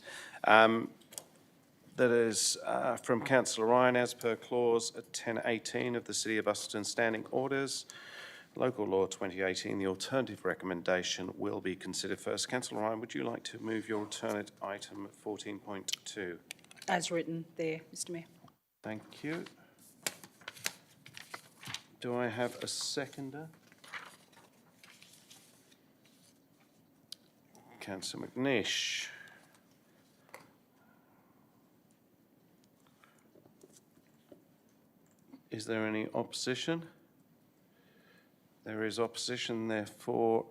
That is from Councillor Ryan, as per clause 1018 of the City of Busselton Standing Orders, Local Law 2018. The alternative recommendation will be considered first. Councillor Ryan, would you like to move your alternate item 14.2? As written there, Mr Mayor. Thank you. Do I have a seconder? Councillor McNeish. Is there any opposition? There is opposition, therefore,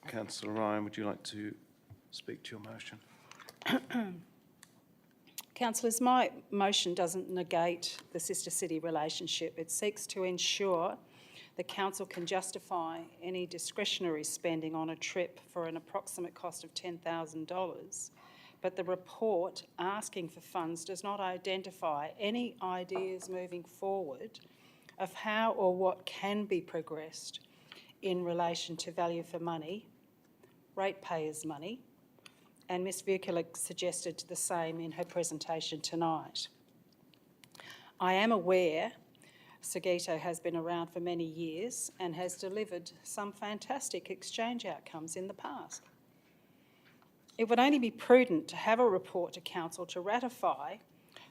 Councillor Ryan, would you like to speak to your motion? Councillors, my motion doesn't negate the sister city relationship. It seeks to ensure the council can justify any discretionary spending on a trip for an approximate cost of $10,000, but the report asking for funds does not identify any ideas moving forward of how or what can be progressed in relation to value for money, ratepayers' money, and Ms Vukulik suggested the same in her presentation tonight. I am aware Sugito has been around for many years and has delivered some fantastic exchange outcomes in the past. It would only be prudent to have a report to Council to ratify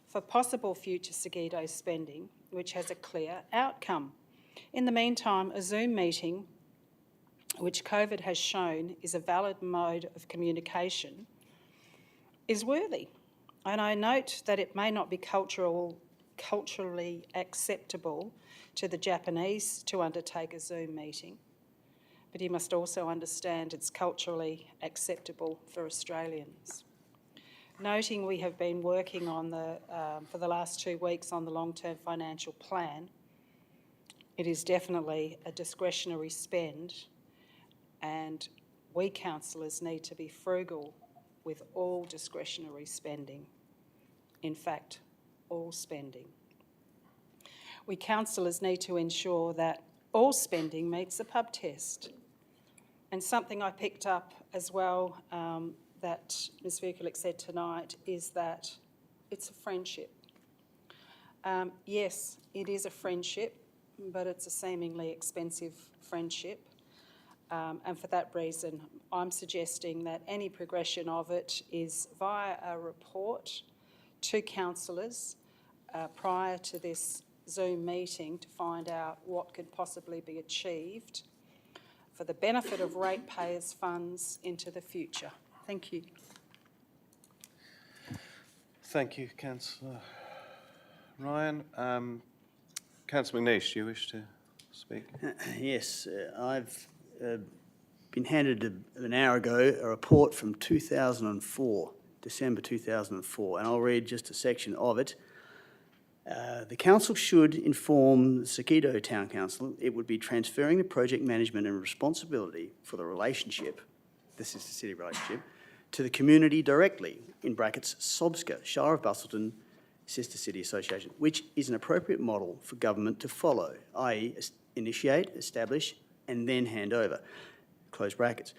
for possible future Sugito spending, which has a clear outcome. In the meantime, a Zoom meeting, which COVID has shown is a valid mode of communication, is worthy. And I note that it may not be culturally acceptable to the Japanese to undertake a Zoom meeting, but you must also understand it's culturally acceptable for Australians. Noting we have been working on for the last 2 weeks on the long-term financial plan, it is definitely a discretionary spend, and we councillors need to be frugal with all discretionary spending. In fact, all spending. We councillors need to ensure that all spending meets the pub test. And something I picked up as well that Ms Vukulik said tonight is that it's a friendship. Yes, it is a friendship, but it's a seemingly expensive friendship. And for that reason, I'm suggesting that any progression of it is via a report to councillors prior to this Zoom meeting to find out what could possibly be achieved for the benefit of ratepayers' funds into the future. Thank you. Thank you, Councillor Ryan. Councillor McNeish, do you wish to speak? Yes, I've been handed an hour ago a report from 2004, December 2004, and I'll read just a section of it. The council should inform the Sugito Town Council it would be transferring the project management and responsibility for the relationship, this is the city relationship, to the community directly, in brackets SOBSCA, Shire of Busselton Sister City Association, which is an appropriate model for government to follow, i.e. initiate, establish and then hand over, close brackets.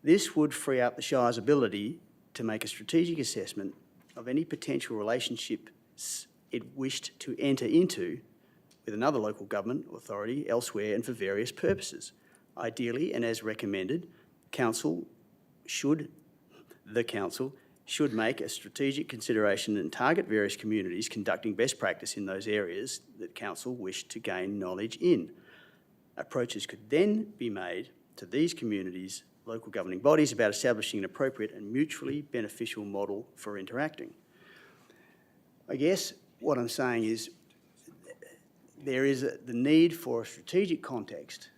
This would free up the Shire's ability to make a strategic assessment of any potential relationships it wished to enter into with another local government authority elsewhere and for various purposes. Ideally, and as recommended, the council should make a strategic consideration and target various communities conducting best practice in those areas that council wish to gain knowledge in. Approaches could then be made to these communities' local governing bodies about establishing an appropriate and mutually beneficial model for interacting. I guess what I'm saying is there is the need for a strategic context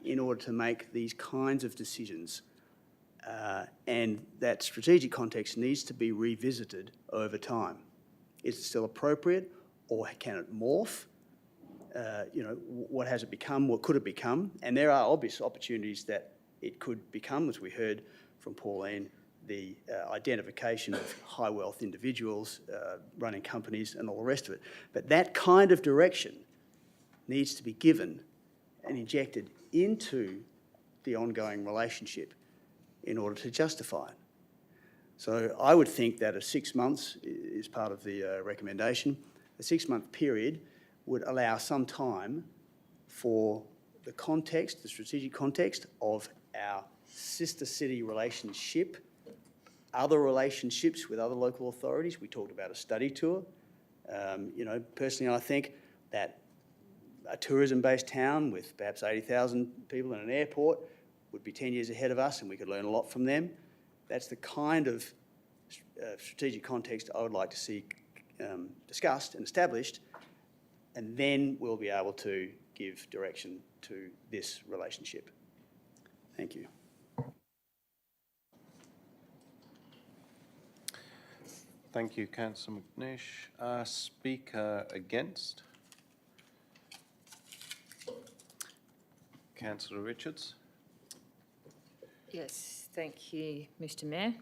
in order to make these kinds of decisions, and that strategic context needs to be revisited over time. Is it still appropriate, or can it morph? What has it become? What could it become? And there are obvious opportunities that it could become, as we heard from Pauline, the identification of high wealth individuals running companies and all the rest of it. But that kind of direction needs to be given and injected into the ongoing relationship in order to justify it. So I would think that 6 months is part of the recommendation. A 6-month period would allow some time for the context, the strategic context of our sister city relationship, other relationships with other local authorities. We talked about a study tour. Personally, I think that a tourism-based town with perhaps 80,000 people and an airport would be 10 years ahead of us, and we could learn a lot from them. That's the kind of strategic context I would like to see discussed and established, and then we'll be able to give direction to this relationship. Thank you. Thank you, Councillor McNeish. Speaker against? Councillor Richards. Yes, thank you, Mr Mayor.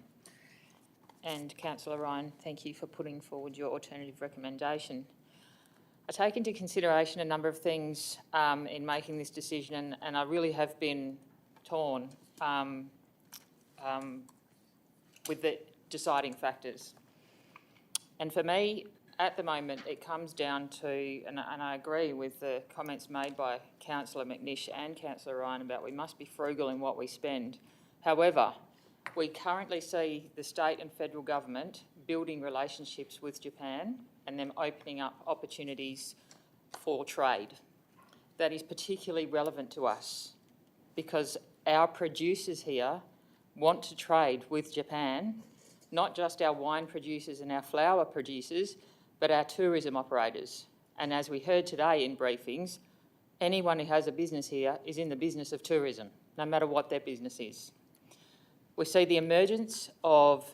And Councillor Ryan, thank you for putting forward your alternative recommendation. I take into consideration a number of things in making this decision, and I really have been torn with the deciding factors. And for me, at the moment, it comes down to, and I agree with the comments made by Councillor McNish and Councillor Ryan about we must be frugal in what we spend. However, we currently see the state and federal government building relationships with Japan and them opening up opportunities for trade. That is particularly relevant to us because our producers here want to trade with Japan, not just our wine producers and our flour producers, but our tourism operators. And as we heard today in briefings, anyone who has a business here is in the business of tourism, no matter what their business is. We see the emergence of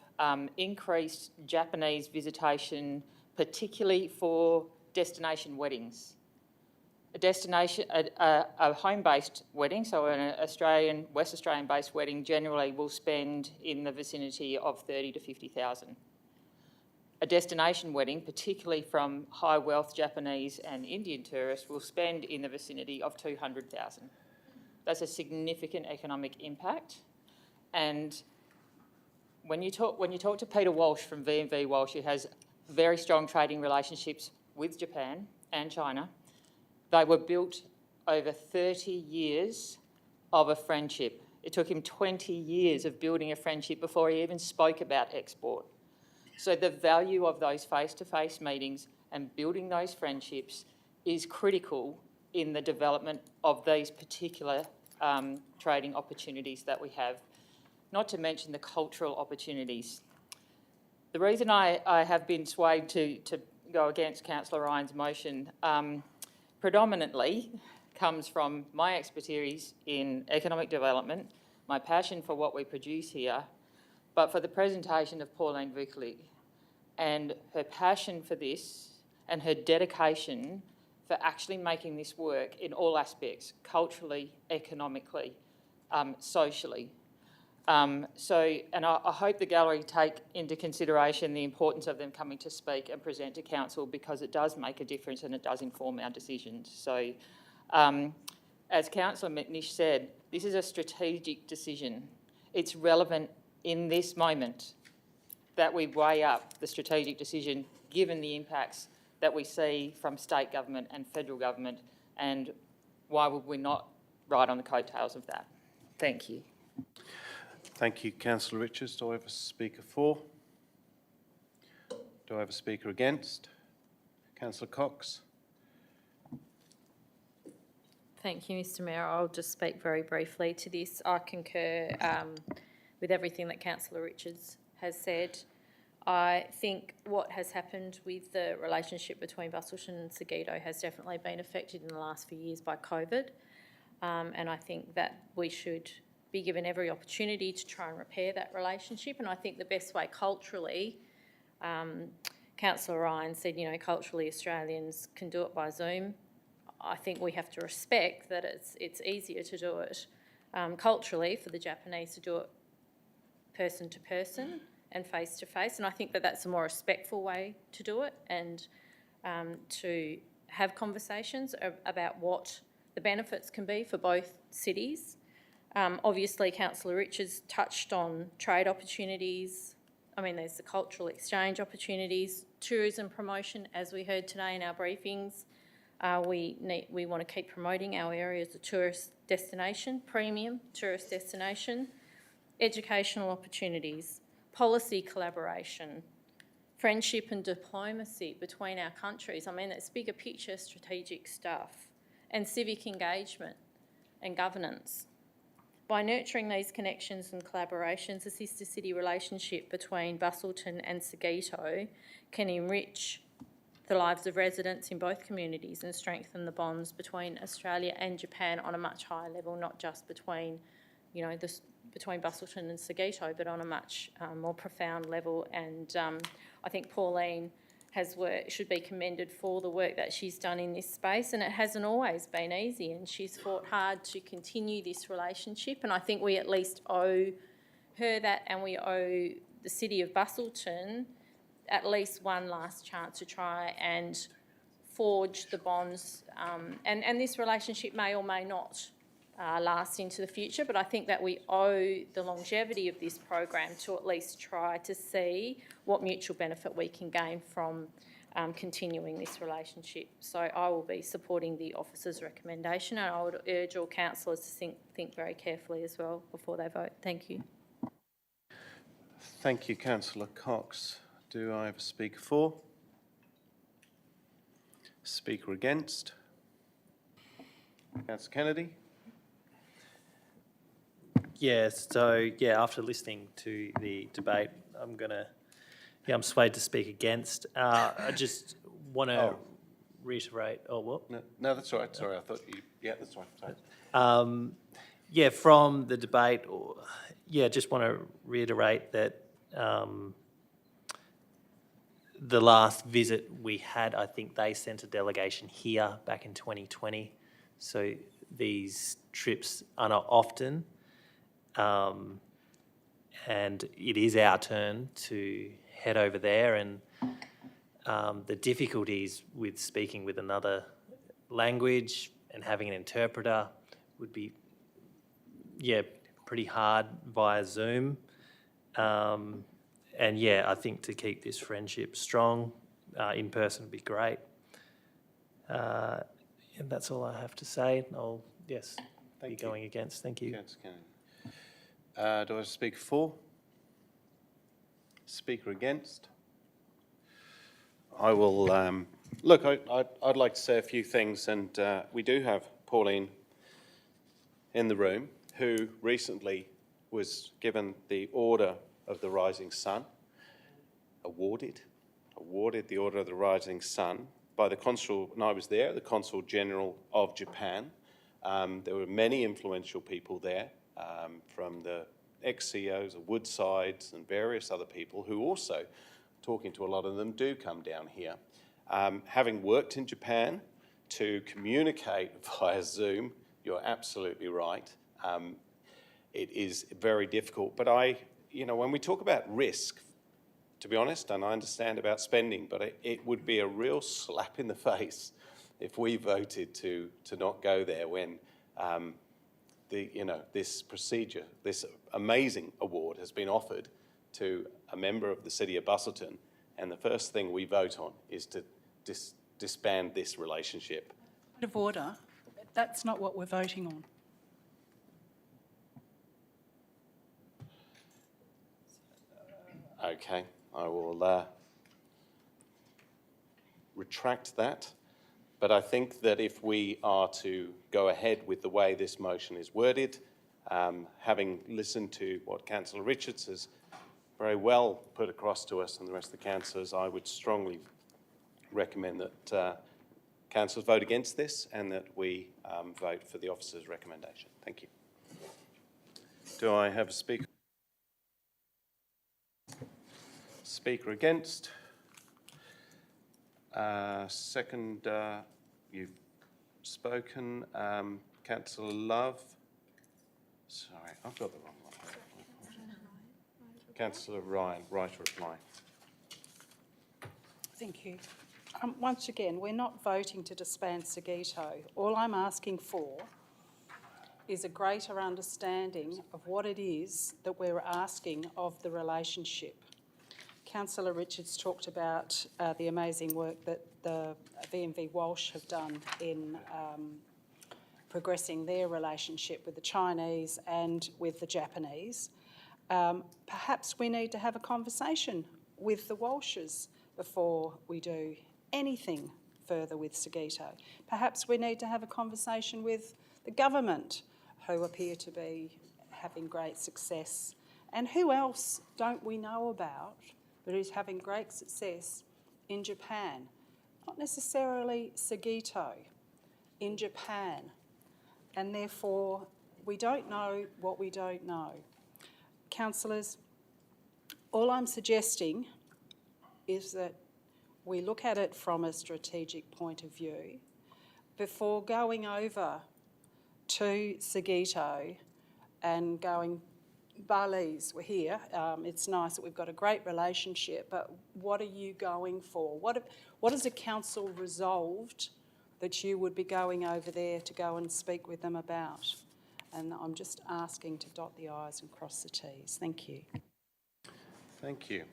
increased Japanese visitation, particularly for destination weddings. A home-based wedding, so an West Australian-based wedding, generally will spend in the vicinity of 30 to 50,000. A destination wedding, particularly from high-wealth Japanese and Indian tourists, will spend in the vicinity of 200,000. That's a significant economic impact. And when you talk to Peter Walsh from V&V Walsh, who has very strong trading relationships with Japan and China, they were built over 30 years of a friendship. It took him 20 years of building a friendship before he even spoke about export. So the value of those face-to-face meetings and building those friendships is critical in the development of these particular trading opportunities that we have, not to mention the cultural opportunities. The reason I have been swayed to go against Councillor Ryan's motion predominantly comes from my expertise in economic development, my passion for what we produce here, but for the presentation of Pauline Vucelig and her passion for this and her dedication for actually making this work in all aspects, culturally, economically, socially. And I hope the gallery take into consideration the importance of them coming to speak and present to council because it does make a difference and it does inform our decisions. So as Councillor McNish said, this is a strategic decision. It's relevant in this moment that we weigh up the strategic decision given the impacts that we see from state government and federal government, and why would we not ride on the coattails of that? Thank you. Thank you, Councillor Richards. Do I have a speaker for? Do I have a speaker against? Councillor Cox. Thank you, Mr Mayor. I'll just speak very briefly to this. I concur with everything that Councillor Richards has said. I think what has happened with the relationship between Busselton and Seguito has definitely been affected in the last few years by COVID, and I think that we should be given every opportunity to try and repair that relationship. And I think the best way culturally, Councillor Ryan said, you know, culturally Australians can do it by Zoom. I think we have to respect that it's easier to do it culturally for the Japanese to do it person to person and face to face. And I think that that's a more respectful way to do it and to have conversations about what the benefits can be for both cities. Obviously, Councillor Richards touched on trade opportunities. I mean, there's the cultural exchange opportunities, tourism promotion, as we heard today in our briefings. We want to keep promoting our area as a tourist destination, premium tourist destination, educational opportunities, policy collaboration, friendship and diplomacy between our countries. I mean, that's bigger picture strategic stuff, and civic engagement and governance. By nurturing these connections and collaborations, a sister-city relationship between Busselton and Seguito can enrich the lives of residents in both communities and strengthen the bonds between Australia and Japan on a much higher level, not just between, you know, between Busselton and Seguito, but on a much more profound level. And I think Pauline should be commended for the work that she's done in this space, and it hasn't always been easy, and she's fought hard to continue this relationship, and I think we at least owe her that, and we owe the City of Busselton at least one last chance to try and forge the bonds, and this relationship may or may not last into the future, but I think that we owe the longevity of this program to at least try to see what mutual benefit we can gain from continuing this relationship. So I will be supporting the officer's recommendation, and I would urge all councillors to think very carefully as well before they vote. Thank you. Thank you, Councillor Cox. Do I have a speaker for? Speaker against? Councillor Kennedy? Yes, so yeah, after listening to the debate, I'm swayed to speak against. I just want to reiterate, what? No, that's all right. Sorry, I thought you, yeah, that's right. Sorry. Yeah, from the debate, just want to reiterate that the last visit we had, I think they sent a delegation here back in 2020. So these trips are not often. And it is our turn to head over there, and the difficulties with speaking with another language and having an interpreter would be, pretty hard via Zoom. And I think to keep this friendship strong, in person would be great. And that's all I have to say. I'll, be going against. Thank you. Do I have a speaker for? Speaker against? I will, look, I'd like to say a few things, and we do have Pauline in the room, who recently was given the Order of the Rising Sun, awarded the Order of the Rising Sun by the Consul, and I was there, the Consul General of Japan. There were many influential people there, from the ex-CEOs of Woodsides and various other people who also, talking to a lot of them, do come down here. Having worked in Japan, to communicate via Zoom, you're absolutely right. It is very difficult, but when we talk about risk, to be honest, and I understand about spending, but it would be a real slap in the face if we voted to not go there when this procedure, this amazing award has been offered to a member of the City of Busselton, and the first thing we vote on is to disband this relationship. Point of order, that's not what we're voting on. Okay, I will retract that. But I think that if we are to go ahead with the way this motion is worded, having listened to what Councillor Richards has very well put across to us and the rest of the councillors, I would strongly recommend that councillors vote against this and that we vote for the officer's recommendation. Thank you. Do I have a speaker? Speaker against? Second, you've spoken. Councillor Love. Sorry, I've got the wrong one. Councillor Ryan, right reply. Thank you. Once again, we're not voting to disband Sagito. All I'm asking for is a greater understanding of what it is that we're asking of the relationship. Councillor Richards talked about the amazing work that the VMV Walsh have done in progressing their relationship with the Chinese and with the Japanese. Perhaps we need to have a conversation with the Walshes before we do anything further with Sagito. Perhaps we need to have a conversation with the government, who appear to be having great success. And who else don't we know about but who's having great success in Japan? Not necessarily Sagito, in Japan. And therefore, we don't know what we don't know. Councillors, all I'm suggesting is that we look at it from a strategic point of view. Before going over to Sugito and going, Bali's, we're here, it's nice that we've got a great relationship, but what are you going for? What has the council resolved that you would be going over there to go and speak with them about? And I'm just asking to dot the I's and cross the T's. Thank you. Thank you.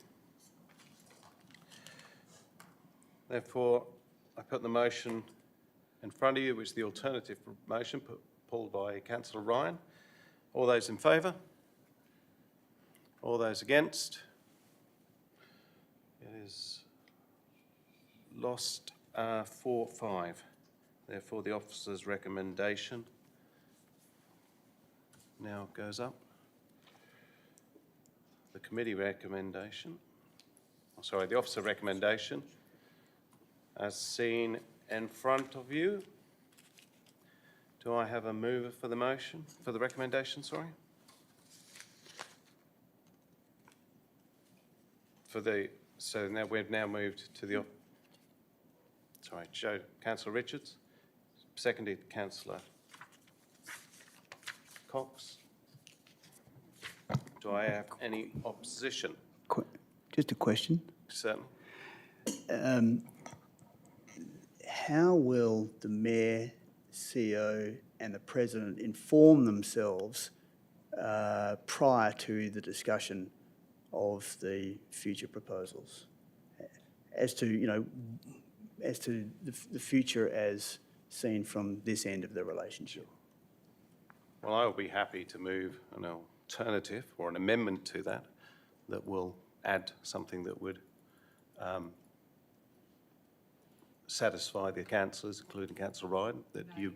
Therefore, I put the motion in front of you, which is the alternative motion pulled by Councillor Ryan. All those in favour? All those against? It is lost 4-5. Therefore, the officer's recommendation now goes up. The committee recommendation, the officer recommendation, as seen in front of you. Do I have a mover for the motion, for the recommendation, sorry? So now we've moved to the, Councillor Richards, seconded Councillor Cox. Do I have any opposition? Just a question. Certainly. How will the Mayor, CEO and the President inform themselves prior to the discussion of the future proposals as to, the future as seen from this end of the relationship? Well, I will be happy to move an alternative or an amendment to that will add something that would satisfy the councillors, including Councillor Ryan, that you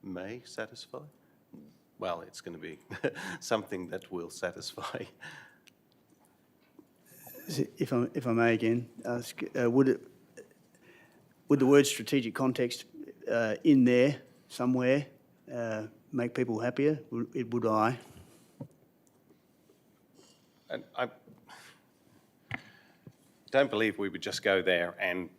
may satisfy. Well, it's going to be something that will satisfy. If I may again ask, would the word strategic context in there somewhere make people happier? Would I? And I don't believe we would just go there and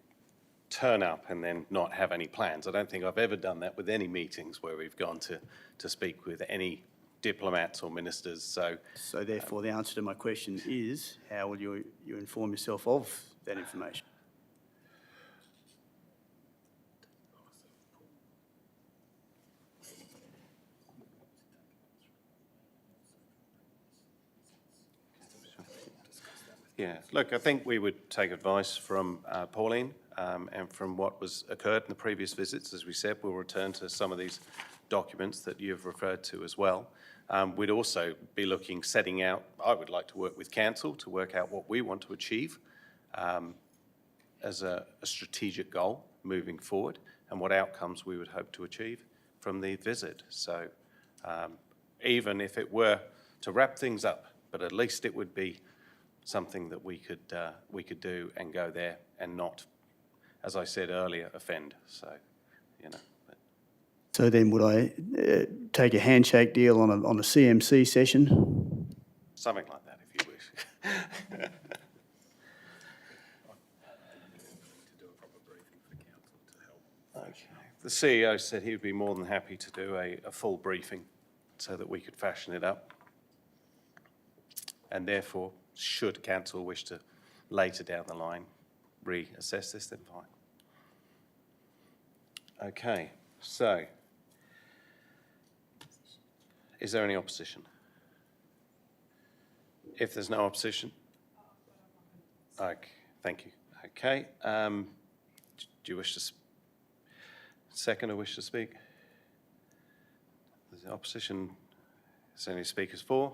turn up and then not have any plans. I don't think I've ever done that with any meetings where we've gone to speak with any diplomats or ministers. So therefore, the answer to my question is, how will you inform yourself of that information? Yeah, look, I think we would take advice from Pauline and from what was occurred in the previous visits. As we said, we'll return to some of these documents that you've referred to as well. We'd also be setting out, I would like to work with council to work out what we want to achieve as a strategic goal moving forward and what outcomes we would hope to achieve from the visit. So even if it were to wrap things up, but at least it would be something that we could do and go there and not, as I said earlier, offend. So, So then, would I take a handshake deal on a CMC session? Something like that, if you wish. Okay. The CEO said he would be more than happy to do a full briefing so that we could fashion it up. And therefore, should council wish to later down the line reassess this, then fine. Okay, so is there any opposition? If there's no opposition, okay, thank you. Okay, do you wish to second or wish to speak? There's opposition. Is there any speakers for?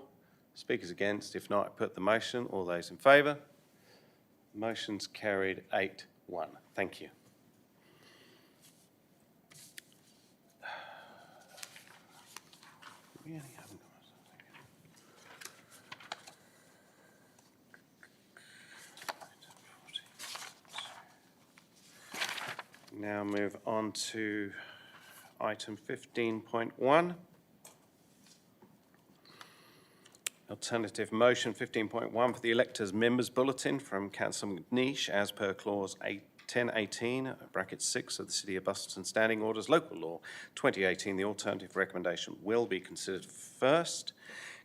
Speakers against? If not, I put the motion. All those in favour? Motion's carried 8-1. Thank you. Now move on to item 15.1. Alternative motion 15.1 for the electors' members' bulletin from Councillor McNeish as per clause 1018, bracket 6 of the City of Busselton Standing Orders, Local Law 2018. The alternative recommendation will be considered first.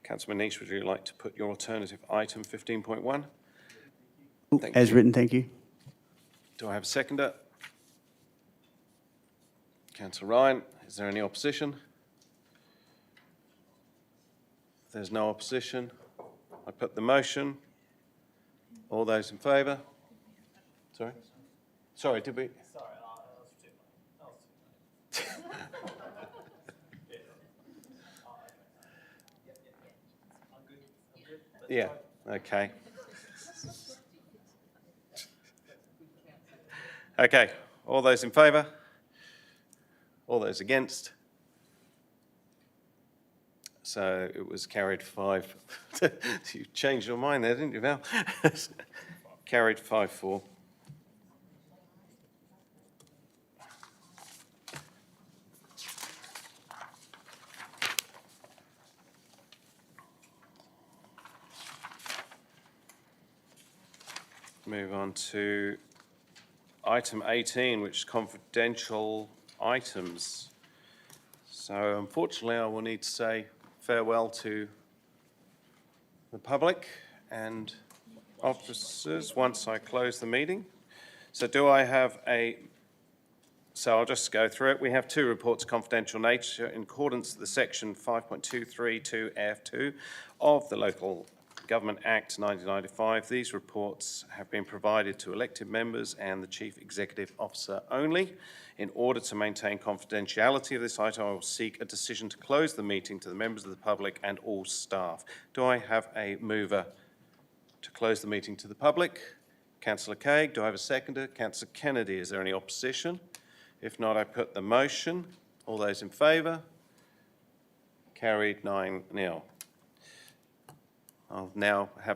Councillor McNeish, would you like to put your alternative item 15.1? As written, thank you. Do I have a seconder? Councillor Ryan, is there any opposition? If there's no opposition, I put the motion. All those in favour? Sorry? Sorry, did we? Yeah, okay. Okay, all those in favour? All those against? So it was carried 5. You changed your mind there, didn't you, Val? Carried 5-4. Move on to item 18, which is confidential items. So unfortunately, I will need to say farewell to the public and officers once I close the meeting. So I'll just go through it. We have 2 reports of confidential nature in accordance with the section 5.232F2 of the Local Government Act 1995. These reports have been provided to elected members and the Chief Executive Officer only. In order to maintain confidentiality of this item, I will seek a decision to close the meeting to the members of the public and all staff. Do I have a mover to close the meeting to the public? Councillor Craig. Do I have a seconder? Councillor Kennedy. Is there any opposition? If not, I put the motion. All those in favour? Carried 9-0. I'll now have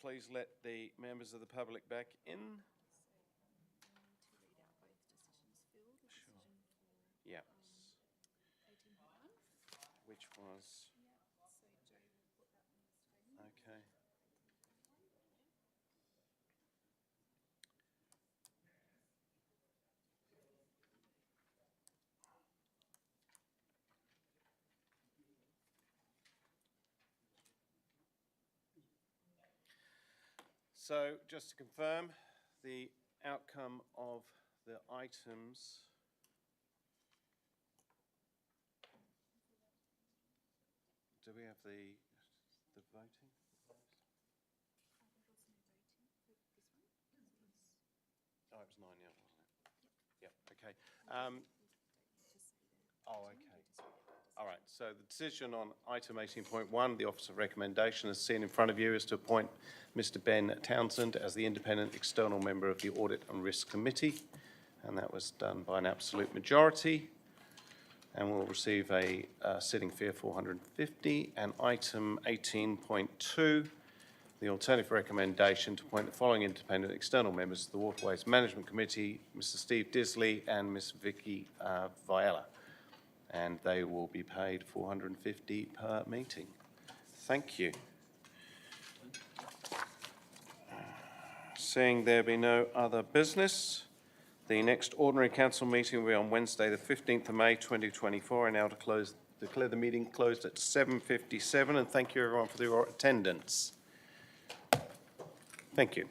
please let the members of the public back in? Sure. Yeah. Which was? Okay. So just to confirm, the outcome of the items do we have the voting? Oh, it was 9-0, wasn't it? Yep, okay. Okay. All right, so the decision on item 18.1, the Office of Recommendation, as seen in front of you, is to appoint Mr Ben Townsend as the independent external member of the Audit and Risk Committee, and that was done by an absolute majority, and will receive a sitting fee of $450. And item 18.2, the alternative recommendation to appoint the following independent external members to the Waterways Management Committee, Mr Steve Disley and Ms Vicky Viella, and they will be paid $450 per meeting. Thank you. Seeing there be no other business, the next ordinary council meeting will be on Wednesday, the 15th of May 2024. I now declare the meeting closed at 7:57, and thank you everyone for your attendance. Thank you.